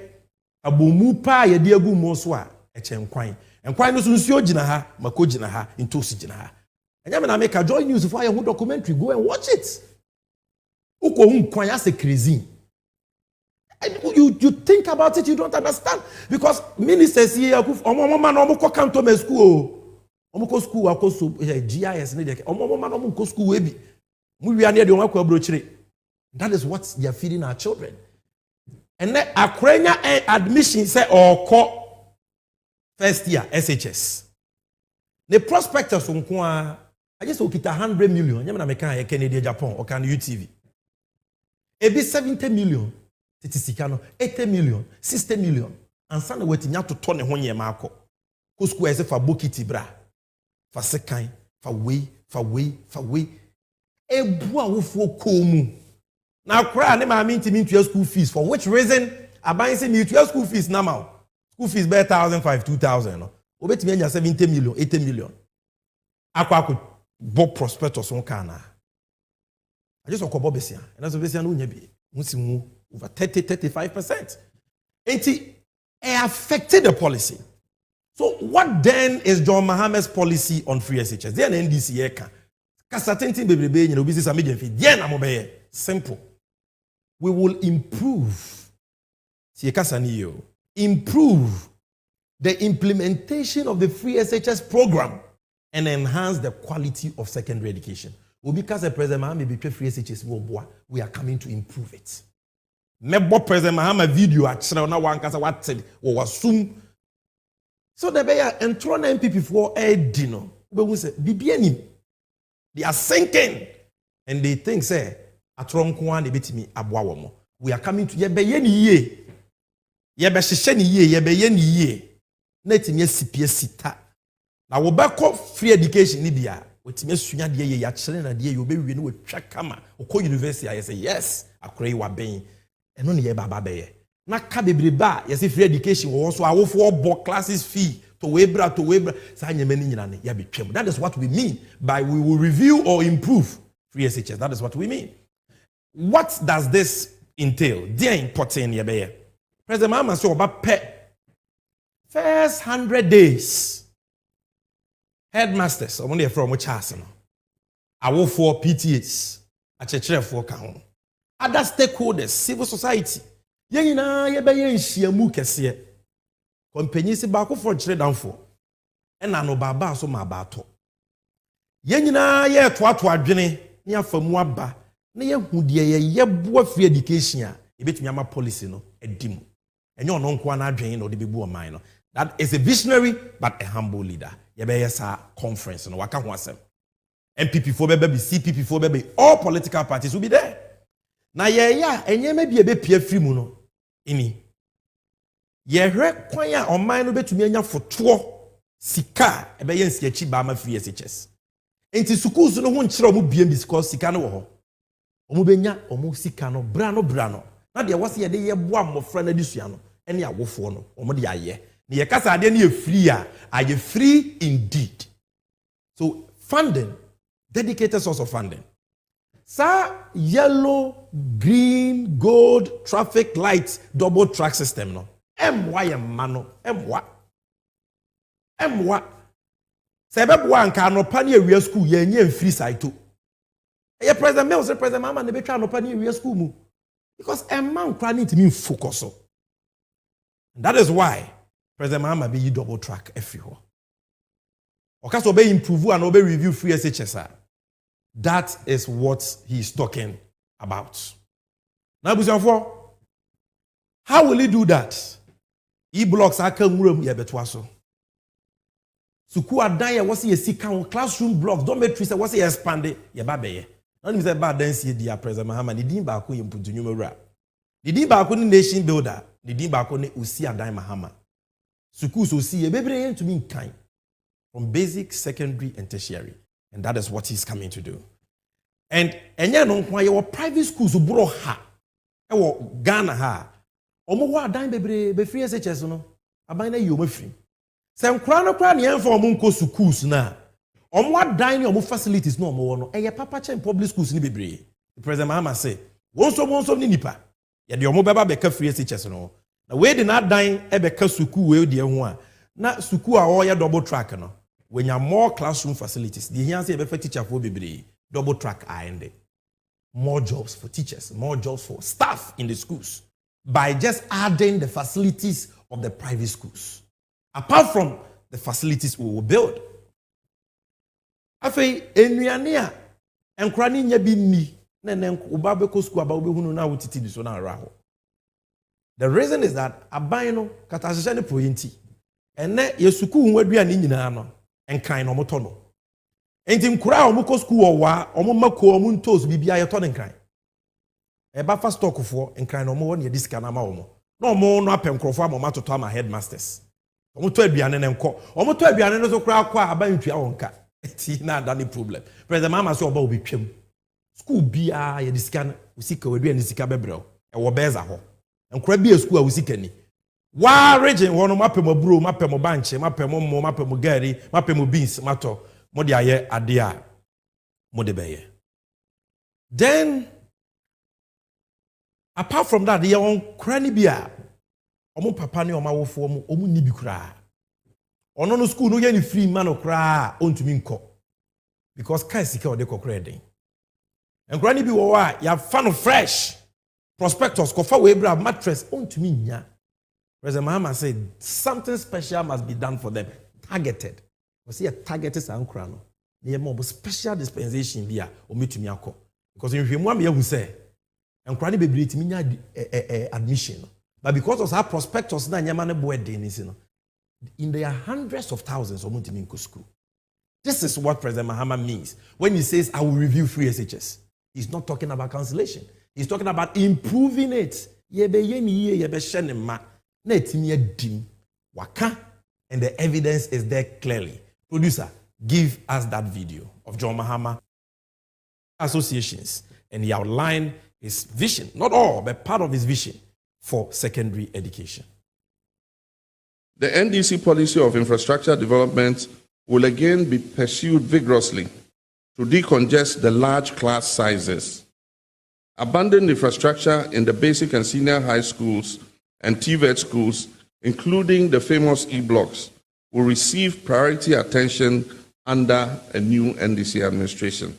Speaker 3: abomu pa ye de agu mo so a e chenkwan. Enkwan no so nsuo gina ha, mako gina ha, ntosi gina ha. Anya me na make a joy news for your documentary, go and watch it. Uko hu kwan as a crazy. And you think about it, you don't understand because ministers here omo man omo ko cantonment school. Omoko school akoso GIS ne de omo ma no omoko school we bi mu wia ne de omako abrochire. That is what they are feeding our children. And then akrenya admission say oko first year SHS. The prospectus nko a I just okita 100 million nyame na meka ya Kennedy Japan or can UTV. Ebi 70 million titisika no 80 million 60 million ansa na wetinya toto ne ho nyema akọ. Ko school ese fa bokiti bra. For second, for way. Ebu awofo komu. Now cry ne ma mean to mean to school fees. For which reason? I buy say me to school fees now. School fees be 1,500, 2,000. No. Obeti me 70 million, 80 million. Akwa bob prospectus on kana. I just okobo besia. And that's besia no nya bi. Musimu over 30-35%. It affected the policy. So what then is John Mahama's policy on free SHS? Then NDC eka. Kasatenti bebrebe nyina obi say Sammy Gyamfi. Then amobeye simple. We will improve. Improve the implementation of the free SHS program and enhance the quality of secondary education. Because the President Mahama be free SHS we are coming to improve it. Mebo President Mahama video actually na wan kasa what said assume. So the bear and throw MPP for a dinner. But we say, they are sinking. And they think, say, at Ronquan, they beat me, Abwawamo. We are coming to Yebeyeni ye. Yebesheni ye, Yebeyeni ye. Netin yes, CPS sita. Now, we back off free education, Libya. With me, Sunya, dear, ya children, and dear, you baby, we know a track kama. Oko University, I say, yes, I cray wa being. And only a baba beye. Na kabebriba yesi free education wo so awofo obo classes fee to webra sa nyemani nyina ya betwem. That is what we mean by we will review or improve free SHS. That is what we mean. What does this entail? Dear important ye be. President Mahama say oba pe first 100 days headmasters omo from which house no awofo PTAs achechrefo ka ho other stakeholders civil society Yenina yebeye nhyiamu kese. Kompanyi si ba ko for kire danfo. E na no baba so ma ba to. Yenina ye toato adwene ne afamu aba. Ne ye hudie ye boa free education a ebetumi ama policy no edim. Enye ono nko na adwene no de bebu o man no. That is a visionary but a humble leader. Yebeye sa conference no waka ho asem. MPP for bebe, CPP for bebe, all political parties will be there. Na ye ya enye me bi ebe pie free mu no ini ye hwe kwan a oman no betumi anya foto sika ebe ye nsi achi ba ma free SHS enti schools no ho nkyere omo biem because sika no wo ho omo benya omo sika no bra no na de was ye de ye boa mmofra na disua no ene awofo no omo de aye ne ye kasa ade ne ye free are free indeed. So funding, dedicated source of funding. Sa yellow, green, gold traffic lights double track system no MY mano MY sebe bua nka anopa ne area school ye nye free site to ye president me say president mama ne betwa anopa ne area school mu because a man kra need to focus on. That is why president mama be double track everywhere. Okaso be improve and be review free SHS. That is what he is talking about. Now how will he do that? E-blocks are come room ye betwaso. Suku adan was ye see classroom blocks don't make trees was ye expand ye babe. None say bad then see the president Muhammad di ba ko yimpu numera. Di ba ko ni nation builder, di ba ko ni usi adan Muhammad. Suku so see ye bebre to mean kind from basic, secondary and tertiary. And that is what he's coming to do. And enye no kwa ye private schools bro ha. E wo Ghana ha. Omo wa adan bebre be free SHS no. Aban na yo mafiri. Se nkra no kra ne enfa omo nko schools na. Omo adan ne omo facilities no omo wo no. Eye papa chen public schools ni bebre. The president Mahama say, wonso ni nipa. Ye de omo beba be ka free SHS no. Na we de na adan e be ka school we de ho a. Na school a wo ye double track no. When you have more classroom facilities, the here say better teacher for bebre double track and more jobs for teachers, more jobs for staff in the schools by just adding the facilities of the private schools. Apart from the facilities we will build. Afei enuane a enkra ni nya bi ni na uba be ko school aba obe hunu na wotiti bi so na ara. The reason is that aban no katasese ne poyenti. Ene ye school hu adua ni nyina no enkran no moto no. Enti nkura omuko school owa omumako omuntos bibia ye to ne nkran. Eba fa stock fo nkran no mo ne disika na ma wo. Na omo no apenkrofo amoma toto ama headmasters. Omoto aduane ne nko. Omoto aduane no so kura akwa abantwa wonka. Eti na da ne problem. President Mama so oba obi twam. School bia ye disika na usika waduane disika bebrel. E wo beza ho. Nkura bia school a usika ni. Wa region wono mapem aburo mapem banche mapem mo mapem gari mapem beans mato mo de aye ade a mo de beye. Then apart from that ye on krani bia omo papa ne omo awofo omo ni bi kura ono no school no ye ni free man okra ontumi nko because kai sika o de kokra den enkrani bi wo a ya fa no fresh prospectus ko fa we bra mattress ontumi nya. President Mahama said something special must be done for them. Targeted. We see a targeted sankrano. Near more special dispensation here or me to me. Because if you want me to say, and cranny be admission. But because of our prospectus, na nyamane boy denis, in there are hundreds of thousands of Muntiminko school. This is what President Mahama means when he says, I will review free SHS. He's not talking about cancellation. He's talking about improving it. Waka, and the evidence is there clearly. Producer, give us that video of John Mahama associations, and he outlined his vision, not all, but part of his vision for secondary education.
Speaker 8: The NDC policy of infrastructure development will again be pursued vigorously to decongest the large class sizes. Abandoned infrastructure in the basic and senior high schools and TVET schools, including the famous E-blocks, will receive priority attention under a new NDC administration.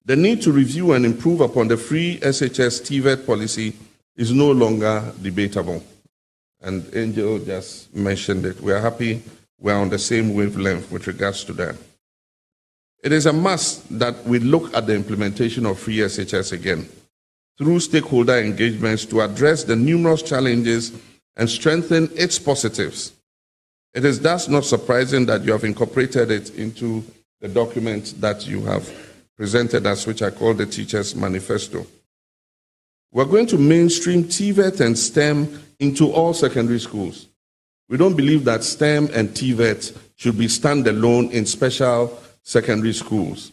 Speaker 8: The need to review and improve upon the free SHS TVET policy is no longer debatable. And Angel just mentioned it. We are happy we're on the same wavelength with regards to that. It is a must that we look at the implementation of free SHS again through stakeholder engagements to address the numerous challenges and strengthen its positives. It is thus not surprising that you have incorporated it into the document that you have presented us, which I call the Teacher's Manifesto. We're going to mainstream TVET and STEM into all secondary schools. We don't believe that STEM and TVET should be standalone in special secondary schools.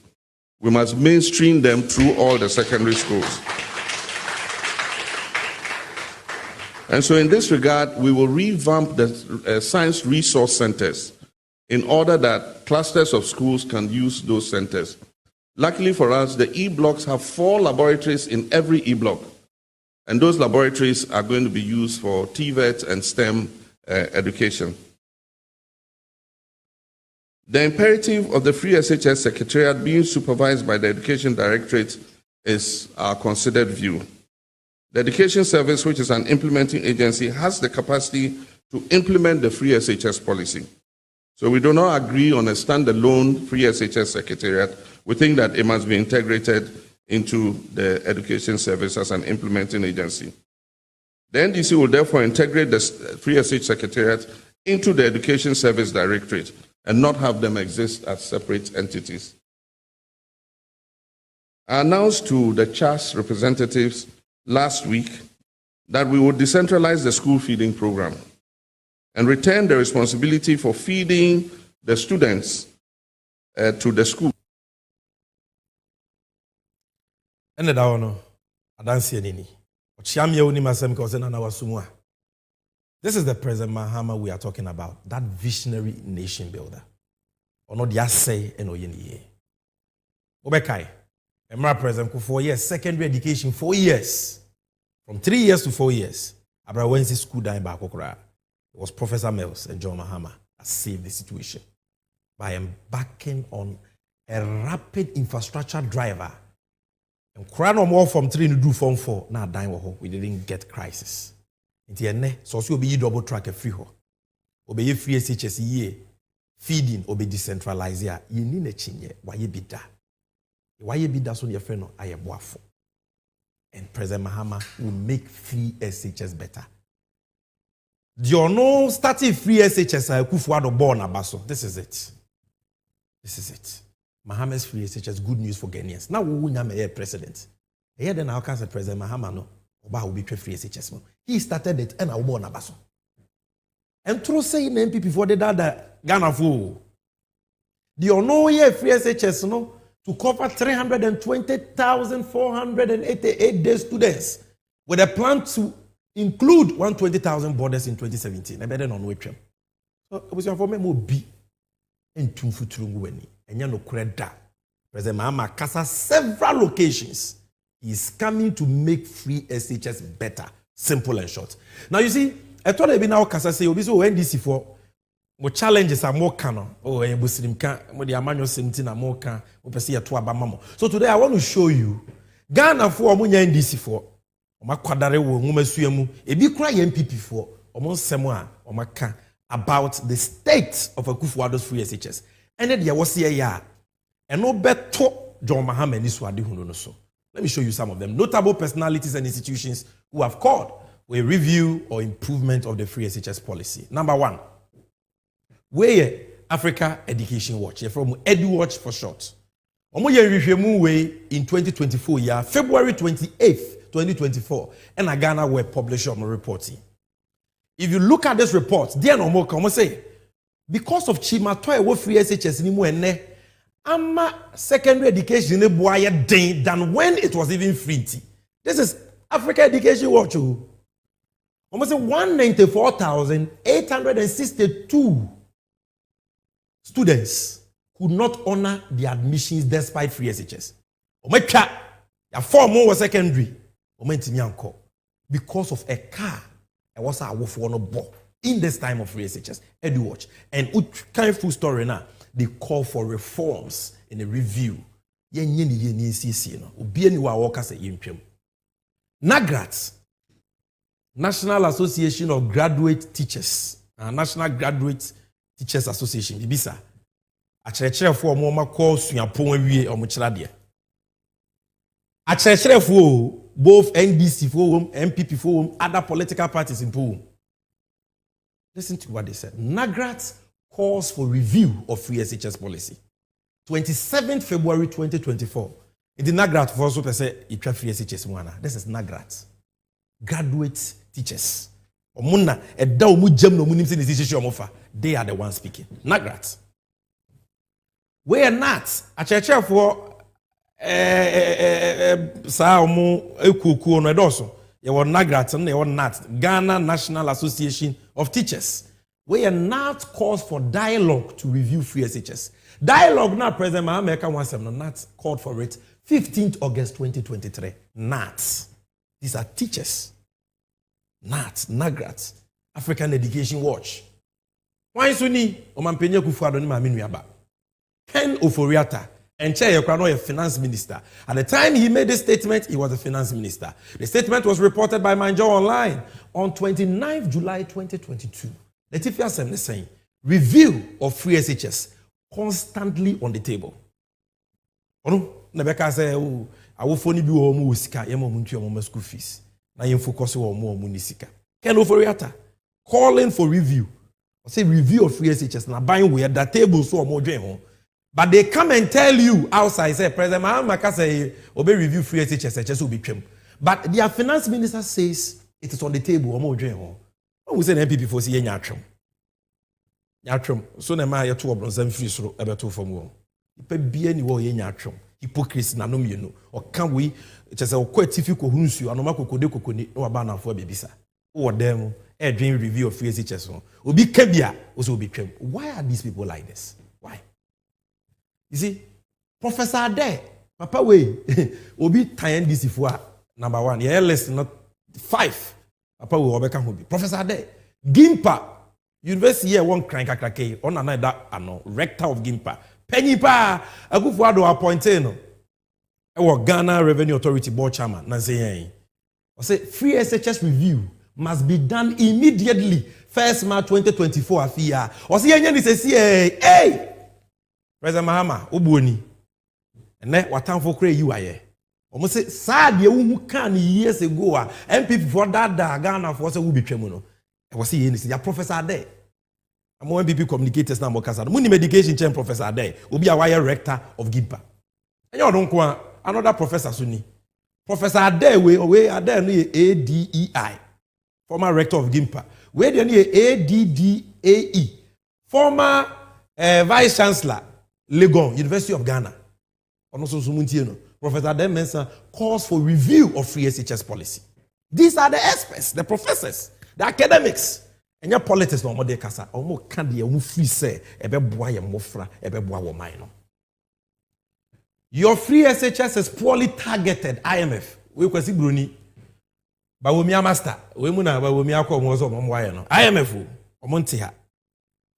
Speaker 8: We must mainstream them through all the secondary schools. And so in this regard, we will revamp the science resource centers in order that clusters of schools can use those centers. Luckily for us, the E-blocks have 4 laboratories in every E-block. And those laboratories are going to be used for TVET and STEM education. The imperative of the Free SHS Secretariat being supervised by the Education Directorate is our considered view. The Education Service, which is an implementing agency, has the capacity to implement the Free SHS policy. So we do not agree on a standalone Free SHS Secretariat. We think that it must be integrated into the Education Service as an implementing agency. The NDC will therefore integrate the Free SHS Secretariat into the Education Service Directorate and not have them exist as separate entities. I announced to the CHAS representatives last week that we would decentralize the school feeding program and return the responsibility for feeding the students to the school.
Speaker 3: And the I don't see any. This is the President Mahama we are talking about, that visionary nation builder. Or not the say and oyeni. Obekai. Emra President for 4 years, secondary education 4 years. From 3 years to 4 years. Abra Wednesday school down back Okra. It was Professor Mills and John Mahama that saved the situation by embarking on a rapid infrastructure driver. And Kurano more from 3 to do form 4. Now dying we didn't get crisis. Inti ene so so obi double track a free ho. Obi free SHS ye feeding obi decentralize ya ye ni na chinye waye bida. Waye bida so ne friend no aye boafo. And President Mahama will make free SHS better. You know starting free SHS Kufuado born abaso. This is it. This is it. Mahama's free SHS good news for Ghanaians. Now we will be president. Here then how can say President Mahama no Oba will be free SHS. He started it and I will born abaso. And through saying MPP for the dada Ghana for the no year free SHS no to cover 320,488 day students with a plan to include 120,000 borders in 2017. I better not wait. So I was informed more be and two futurungueni and ya no creda. President Mahama Kasa several locations. He is coming to make free SHS better, simple and short. Now you see, I thought I'd now Kasa say obi so NDC for what challenges are more canon. Oh, a Muslim can with the Amano 17 are more can we to Abamamo. So today I want to show you Ghana for Munya NDC for Makwadare wo Mumesuemu, a big cry MPP for almost Samoa or Maka about the state of a Kufuado's free SHS. And then there was ya and no better John Mahama and Iswadi Hunoso. Let me show you some of them. Notable personalities and institutions who have called for a review or improvement of the free SHS policy. Number 1, where Africa Education Watch, from EduWatch for short. In 2024, February 28th, 2024, and Ghana were published on reporting. If you look at this report, dear no more come say, because of Chimatoy wo free SHS ni mu ene, ama secondary education ne boye den than when it was even free. This is Africa Education Watch. Almost 194,862 students could not honor their admissions despite free SHS. Omeka ya form more secondary. Because of a car, I was a wolf on a ball in this time of free SHS. EduWatch. And kind of full story now. They call for reforms in a review. NAGRAT, National Association of Graduate Teachers, National Graduate Teachers Association, Ibisa. Achechere for moma call Jinapor wie omuchirade. Achechere for both NDC for MPP for other political parties in Poem. Listen to what they said. NAGRAT calls for review of free SHS policy. 27th February 2024. In the NAGRAT for also say it free SHS mwana. This is NAGRAT. Graduate teachers. Omuna edda omu jem no munim se decision omofa. They are the ones speaking. NAGRAT. We are not a church for Sa omo ekuku no edoso. Ye won NAGRAT and ye won NAT, Ghana National Association of Teachers. Where NAT calls for dialogue to review free SHS. Dialogue now, President America wants them. NAT called for it 15th August 2023. NAT. These are teachers. NAT, NAGRAT, African Education Watch. Why is Suni? Omampenye Kufuado ni maminu yaba. Ken Oforiata. And Chair Yakwano, a finance minister. At the time he made this statement, he was a finance minister. The statement was reported by Manjo Online on 29th July 2022. Latifia Sem is saying, review of free SHS constantly on the table. Ono, Nebeka say, oh, I will phone you or musika, yemo muntu your school fees. Na yen focus on more munisika. Ken Oforiata calling for review. I say review of free SHS. Na buying where that table so more join. But they come and tell you outside, say, President Mahamaka say, obey review free SHS will be trimmed. But their finance minister says it is on the table. We say MPP for see nyatrom. Nyatrom. So na ma yeto obronsam free soro ebeto fam. Ipa bia ni wo ye nyatrom. Hypocrisy na no me no. O kan we chese o kwatifi ko hunsu anoma kokode kokoni no ba na fo bebisa. Wo dem e dream review of free SHS no. Obi ka bia o so obi twem. Why are these people like this? Why? You see, Professor Ade, Papa we, obi tie NDC for number 1. Yeah, list not 5. Papa we obeka hobi. Professor Ade, Gimpa, University here one crank krake on another rector of Gimpa. Penny pa, Akufuado appointed no. Ghana Revenue Authority Board Chairman. Na say free SHS review must be done immediately. 1st March 2024 afia. O say yen ni say hey. President Mahama, Obuoni. And then what time for cray you are here? Almost say, sad you can years ago, MPP for that Ghana for us will be tremono. I was saying, this is your professor there. I'm more MPP communicators now, Mokasa. Muni medication chain professor there will be a wire rector of Gimpa. And you don't want another professor Suni. Professor there, we are there near ADEI, former rector of Gimpa. Where they near ADDAE, former vice chancellor. Legon, University of Ghana. Professor Adam Mensah calls for review of free SHS policy. These are the experts, the professors, the academics. And your politics no more de kasa. Omo kan de mu free say ebe boa ye mofra, ebe boa wo man no. Your free SHS is poorly targeted. IMF. We kwasi broni. Ba wo mi master. We mu na ba wo mi akọ mo so mo wa ye no. IMF o mo nti ha.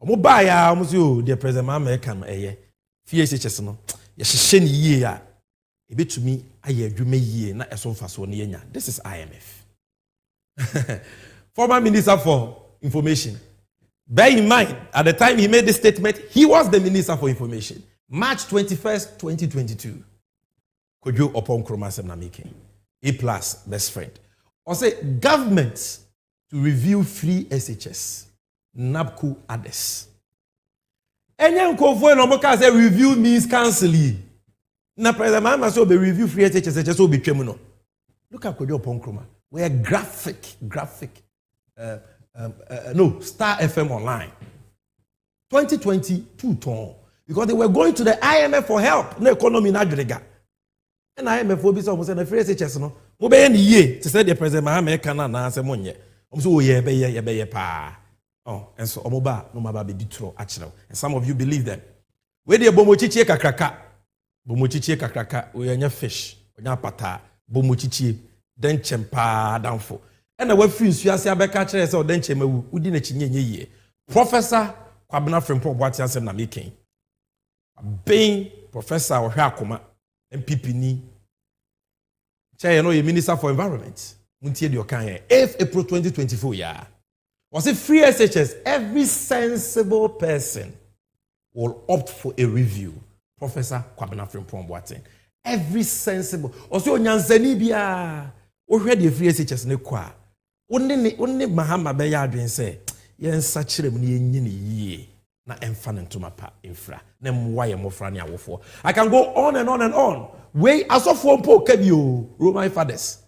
Speaker 3: Omo ba ya omo so the president America no eye. FHS no ye hye ni yie a ebetumi aye adwuma yie na eso mfaso ne yenya. This is IMF. Former Minister for Information. Bear in mind, at the time he made this statement, he was the Minister for Information. March 21st, 2022. Kojo Opon Kromasem na making. A+ best friend. Or say government to review free SHS. NABCO others. Enyan kofo no mo ka say review means cancel. Na president Mahama say be review free SHS so be twem no. Look at Kojo Opon Kroma. We are graphic Star FM Online 2022 ton because they were going to the IMF for help no economy na dwega and IMF will be so say na free SHS no mo be ye ye to say the president Mahama kana na say monye o say o ye be ye pa and so omoba no maba be ditro achiro and some of you believe them we dey bomochichie kakraka we anya fish onya pata bomochichie den chempa danfo and na wafi nsuase abeka kire say den chemawu udi na chinyenye ye Professor Kwabena Frimpong Boati ansem na making being professor ohwe akoma MPP ni chair no ye Minister for Environment muntie de okan here 8th April 2024 ya was it free SHS every sensible person will opt for a review. Professor Kwabena Frimpong Boati every sensible also onyansani bia ohwe de free SHS ne kwa Only Mahama be ya adwen say yen sachire mu ne yenyi ye na emfa ne ntoma pa infra na mwa ye mofra ne awofo. I can go on and on and on. We asofo mpo kabio Roman fathers.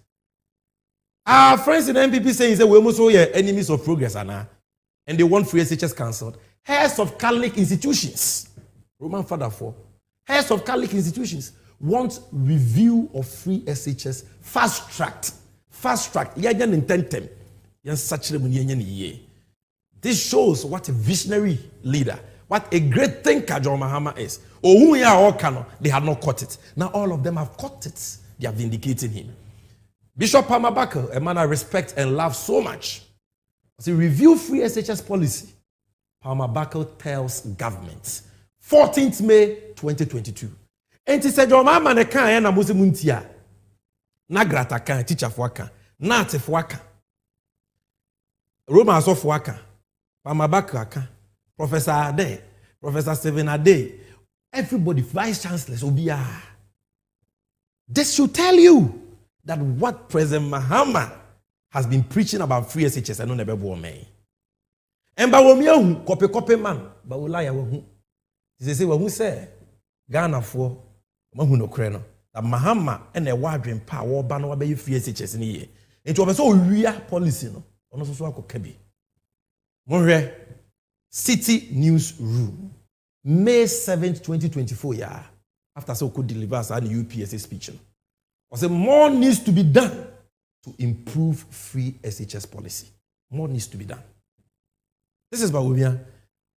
Speaker 3: Our friends in MPP saying say we must so ye enemies of progress and they want free SHS cancelled. Heads of Catholic institutions. Roman father for heads of Catholic institutions. want review of free SHS fast-tracked. Fast-tracked. This shows what a visionary leader, what a great thinker John Mahama is. They had not caught it. Now all of them have caught it. They are vindicating him. Bishop Palmer Bakel, a man I respect and love so much, as he review free SHS policy, Palmer Bakel tells government, 14th May 2022. And he said, John Mahama ne kan na mose muntia. Na grata kan, teacher for kan, na ate for kan. Roma so for kan. Palmer Bakel kan. Professor Ade, Professor Stephen Ade, everybody, vice chancellors, Obia. This should tell you that what President Mahama has been preaching about free SHS, I know never bore me. And by women, copy man, but will lie. They say, well, who say Ghana for Mahuno Creno, that Mahama and a wardrobe power ban over free SHS in a year. It was so real policy, no, on also so Kebi. More City Newsroom, May 7th, 2024, yeah, after so could deliver us an UPSA speech. I said, more needs to be done to improve free SHS policy. More needs to be done. This is Bawumia.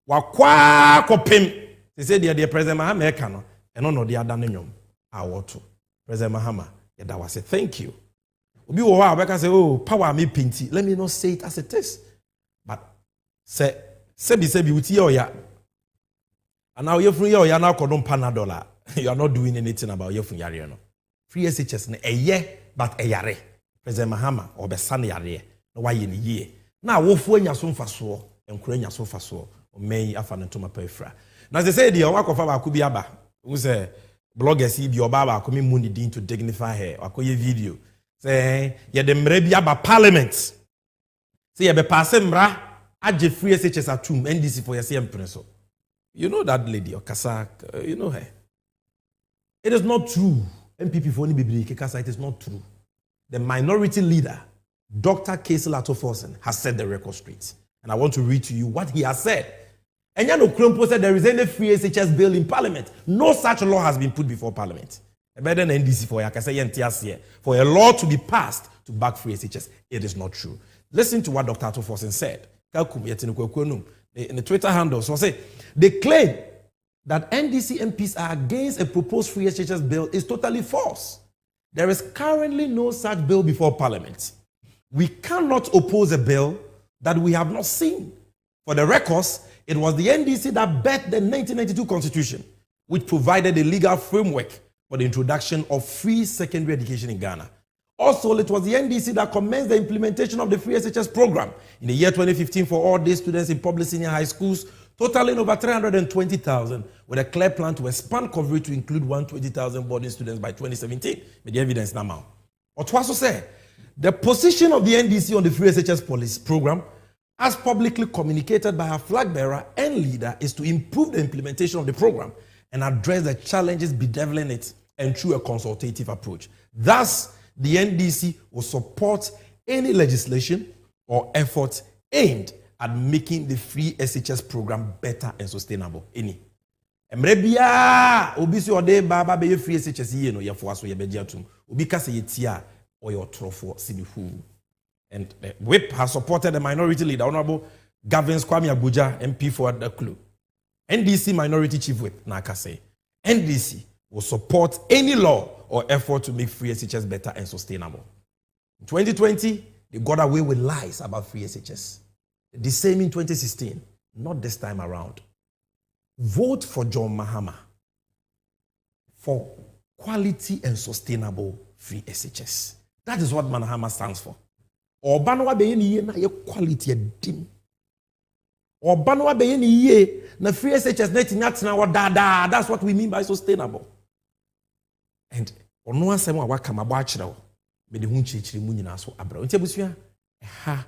Speaker 3: Wakwa kopim. They say they are President Mahama Ekano, and no, they are done. I want to. President Mahama, that was it. Thank you. Obi wa I say, oh, power me pinty. Let me not say it as it is. But say, sebi uti ya. And now you're free ya now kodon $1. You are not doing anything about your yari no. Free SHS ne eye but yare. President Mahama or besan yare. No why in ye. Now wofu enya so mfaso enkura enya so mfaso o men afa ne to mapafra. Now they say the wakofa ba ku bi aba. Who say bloggers bi oba ba ko me money din to dignify her. Akoye video. Say ye de mra bi aba parliament. Say ye be pass mra age free SHS atum NDC for your CM so. You know that lady or Kasak, you know her. It is not true. MPP for only Kasa, it is not true. The minority leader, Dr. Casey Latoforsen, has set the record straight. And I want to read to you what he has said. And Yano Krumpo said there is any free SHS bill in Parliament. No such law has been put before Parliament. Better than NDC for a law to be passed to back free SHS. It is not true. Listen to what Dr. Latoforsen said. In the Twitter handle, so say they claim that NDC MPs are against a proposed free SHS bill is totally false. There is currently no such bill before Parliament. We cannot oppose a bill that we have not seen. For the records, it was the NDC that backed the 1992 Constitution, which provided a legal framework for the introduction of free secondary education in Ghana. Also, it was the NDC that commenced the implementation of the free SHS program in the year 2015 for all day students in public senior high schools, totaling over 320,000, with a clear plan to expand coverage to include 120,000 boarding students by 2017. With the evidence now. Otwaso said, the position of the NDC on the free SHS policy program, as publicly communicated by our flag bearer and leader, is to improve the implementation of the program and address the challenges bedeviling it and through a consultative approach. Thus, the NDC will support any legislation or effort aimed at making the free SHS program better and sustainable. Any. Emrebia obisi ode baba be free SHS ye no yefo aso ye begia tum. Obi ka se yetia or your trofo sinihu. And the whip has supported the minority leader, Honorable Gavin Kwame Abuja, MP for the Clue. NDC minority chief whip Nakase. NDC will support any law or effort to make free SHS better and sustainable. In 2020, they got away with lies about free SHS. The same in 2016, not this time around. Vote for John Mahama for quality and sustainable free SHS. That is what Mahama stands for. Obanwa be ye na ye quality dim. Obanwa be ye na free SHS net nyatsena wa da. That's what we mean by sustainable. And ono asem a waka mabo a kire wo me de hu nchirichiri mu nyina so abra ntia busua ha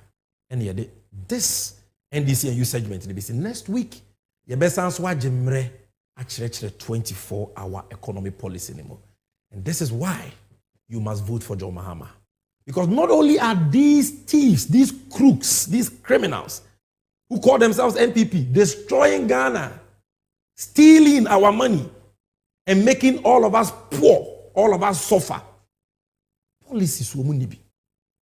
Speaker 3: ene ye de this NDC and U segment they be say next week ye be san so agimre a kire 24-hour economy policy anymore. And this is why you must vote for John Mahama, because not only are these thieves, these crooks, these criminals who call themselves NPP destroying Ghana, stealing our money, and making all of us poor, all of us suffer. Policies will be.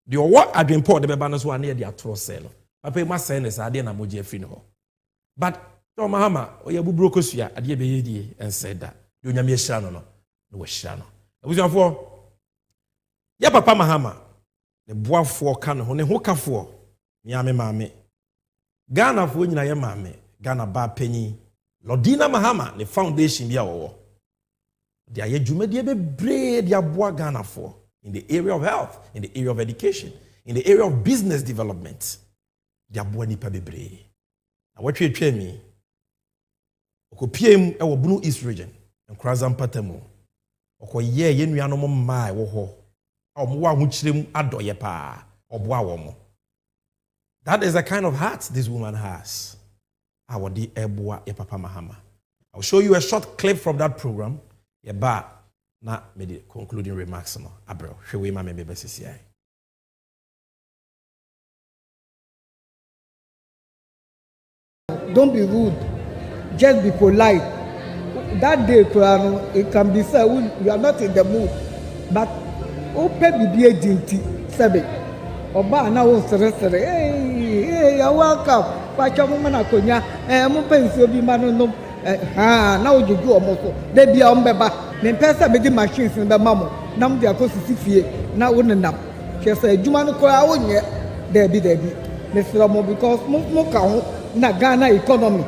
Speaker 3: The what I been poor, the babanas were near the atro cell. I pay my sentence, I didn't know Jeffino. But Tom Mahama, or your brocosia, I did and said that. You know me, Shano, no Shano. I was your for. Ya papa Mahama, the bois for can, on a hooker for. Yame mame. Ghana for you, na mame. Ghana ba penny. Lordina Mahama, the foundation be our. They are Jumedi be braid ya bois Ghana for in the area of health, in the area of education, in the area of business development. They are bois nipa be braid. Now what you train me? Oko PM e wo Bunu East region, and Krazam Patemo. Oko ye nuano mo mai wo ho. Omo hu chirem adoye pa. Oboa wo mo. That is the kind of heart this woman has. Our di eboa ye papa Mahama. I'll show you a short clip from that program. Ye ba na me the concluding remarks no. Abro, hwe ma me be besisi.
Speaker 10: Don't be rude. Just be polite. That day, it can be said you are not in the mood. But open be a dinty, sabe. Oba na wo sere. Hey, you're welcome. Pacha mo na konya. Mo pensi obi ma no no. Na o juju omo so. De bia o mbeba. Me pesa me di machines be mamo. Na mo dia ko sisi fie. Na wo nenam. Kese adwuma no kora wo nye. Debi. Me sira mo because mo ka ho na Ghana economy.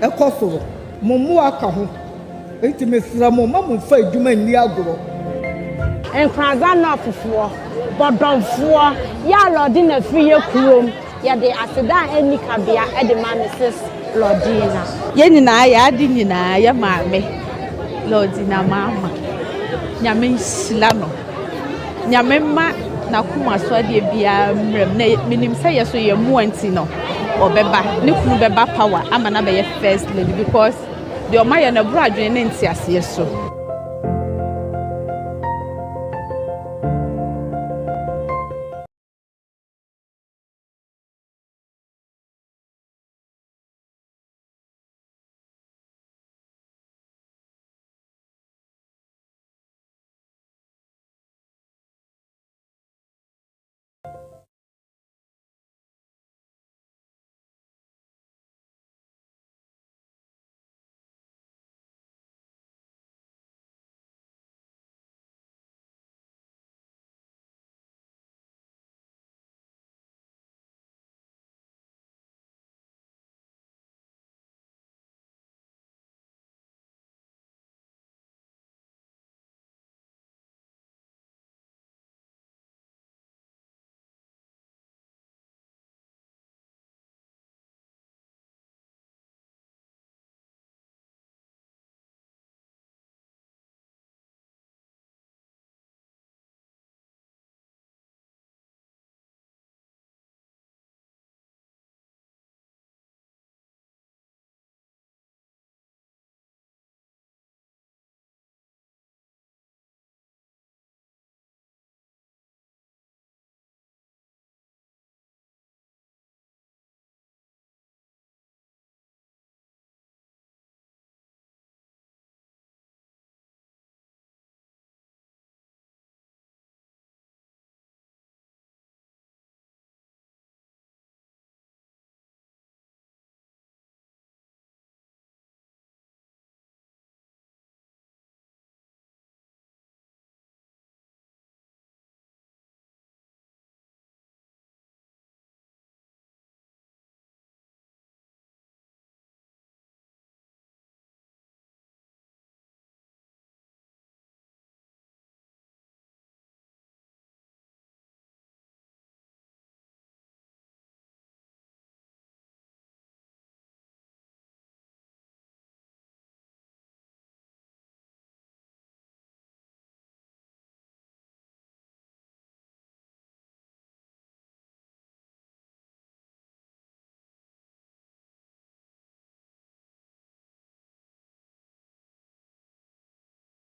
Speaker 10: E kosoro. Mo mu aka ho. Enti me sira mo ma mo fa adwuma ni agoro.
Speaker 11: Enkwaza na fufuo. Bodonfuo. Ya lodi na fiye kurom. Ya de aseda eni kabia e de ma Mrs. Lordina.
Speaker 12: Ye nyina ya adi nyina ya maame. Lordina mama. Nyame nsila no. Nyame ma na kuma so ade bia mrem na minim say yeso ye mu anti no. Obeba ne kunu beba power ama na be ye first lady because the omaya na bro adwene ne nti ase so.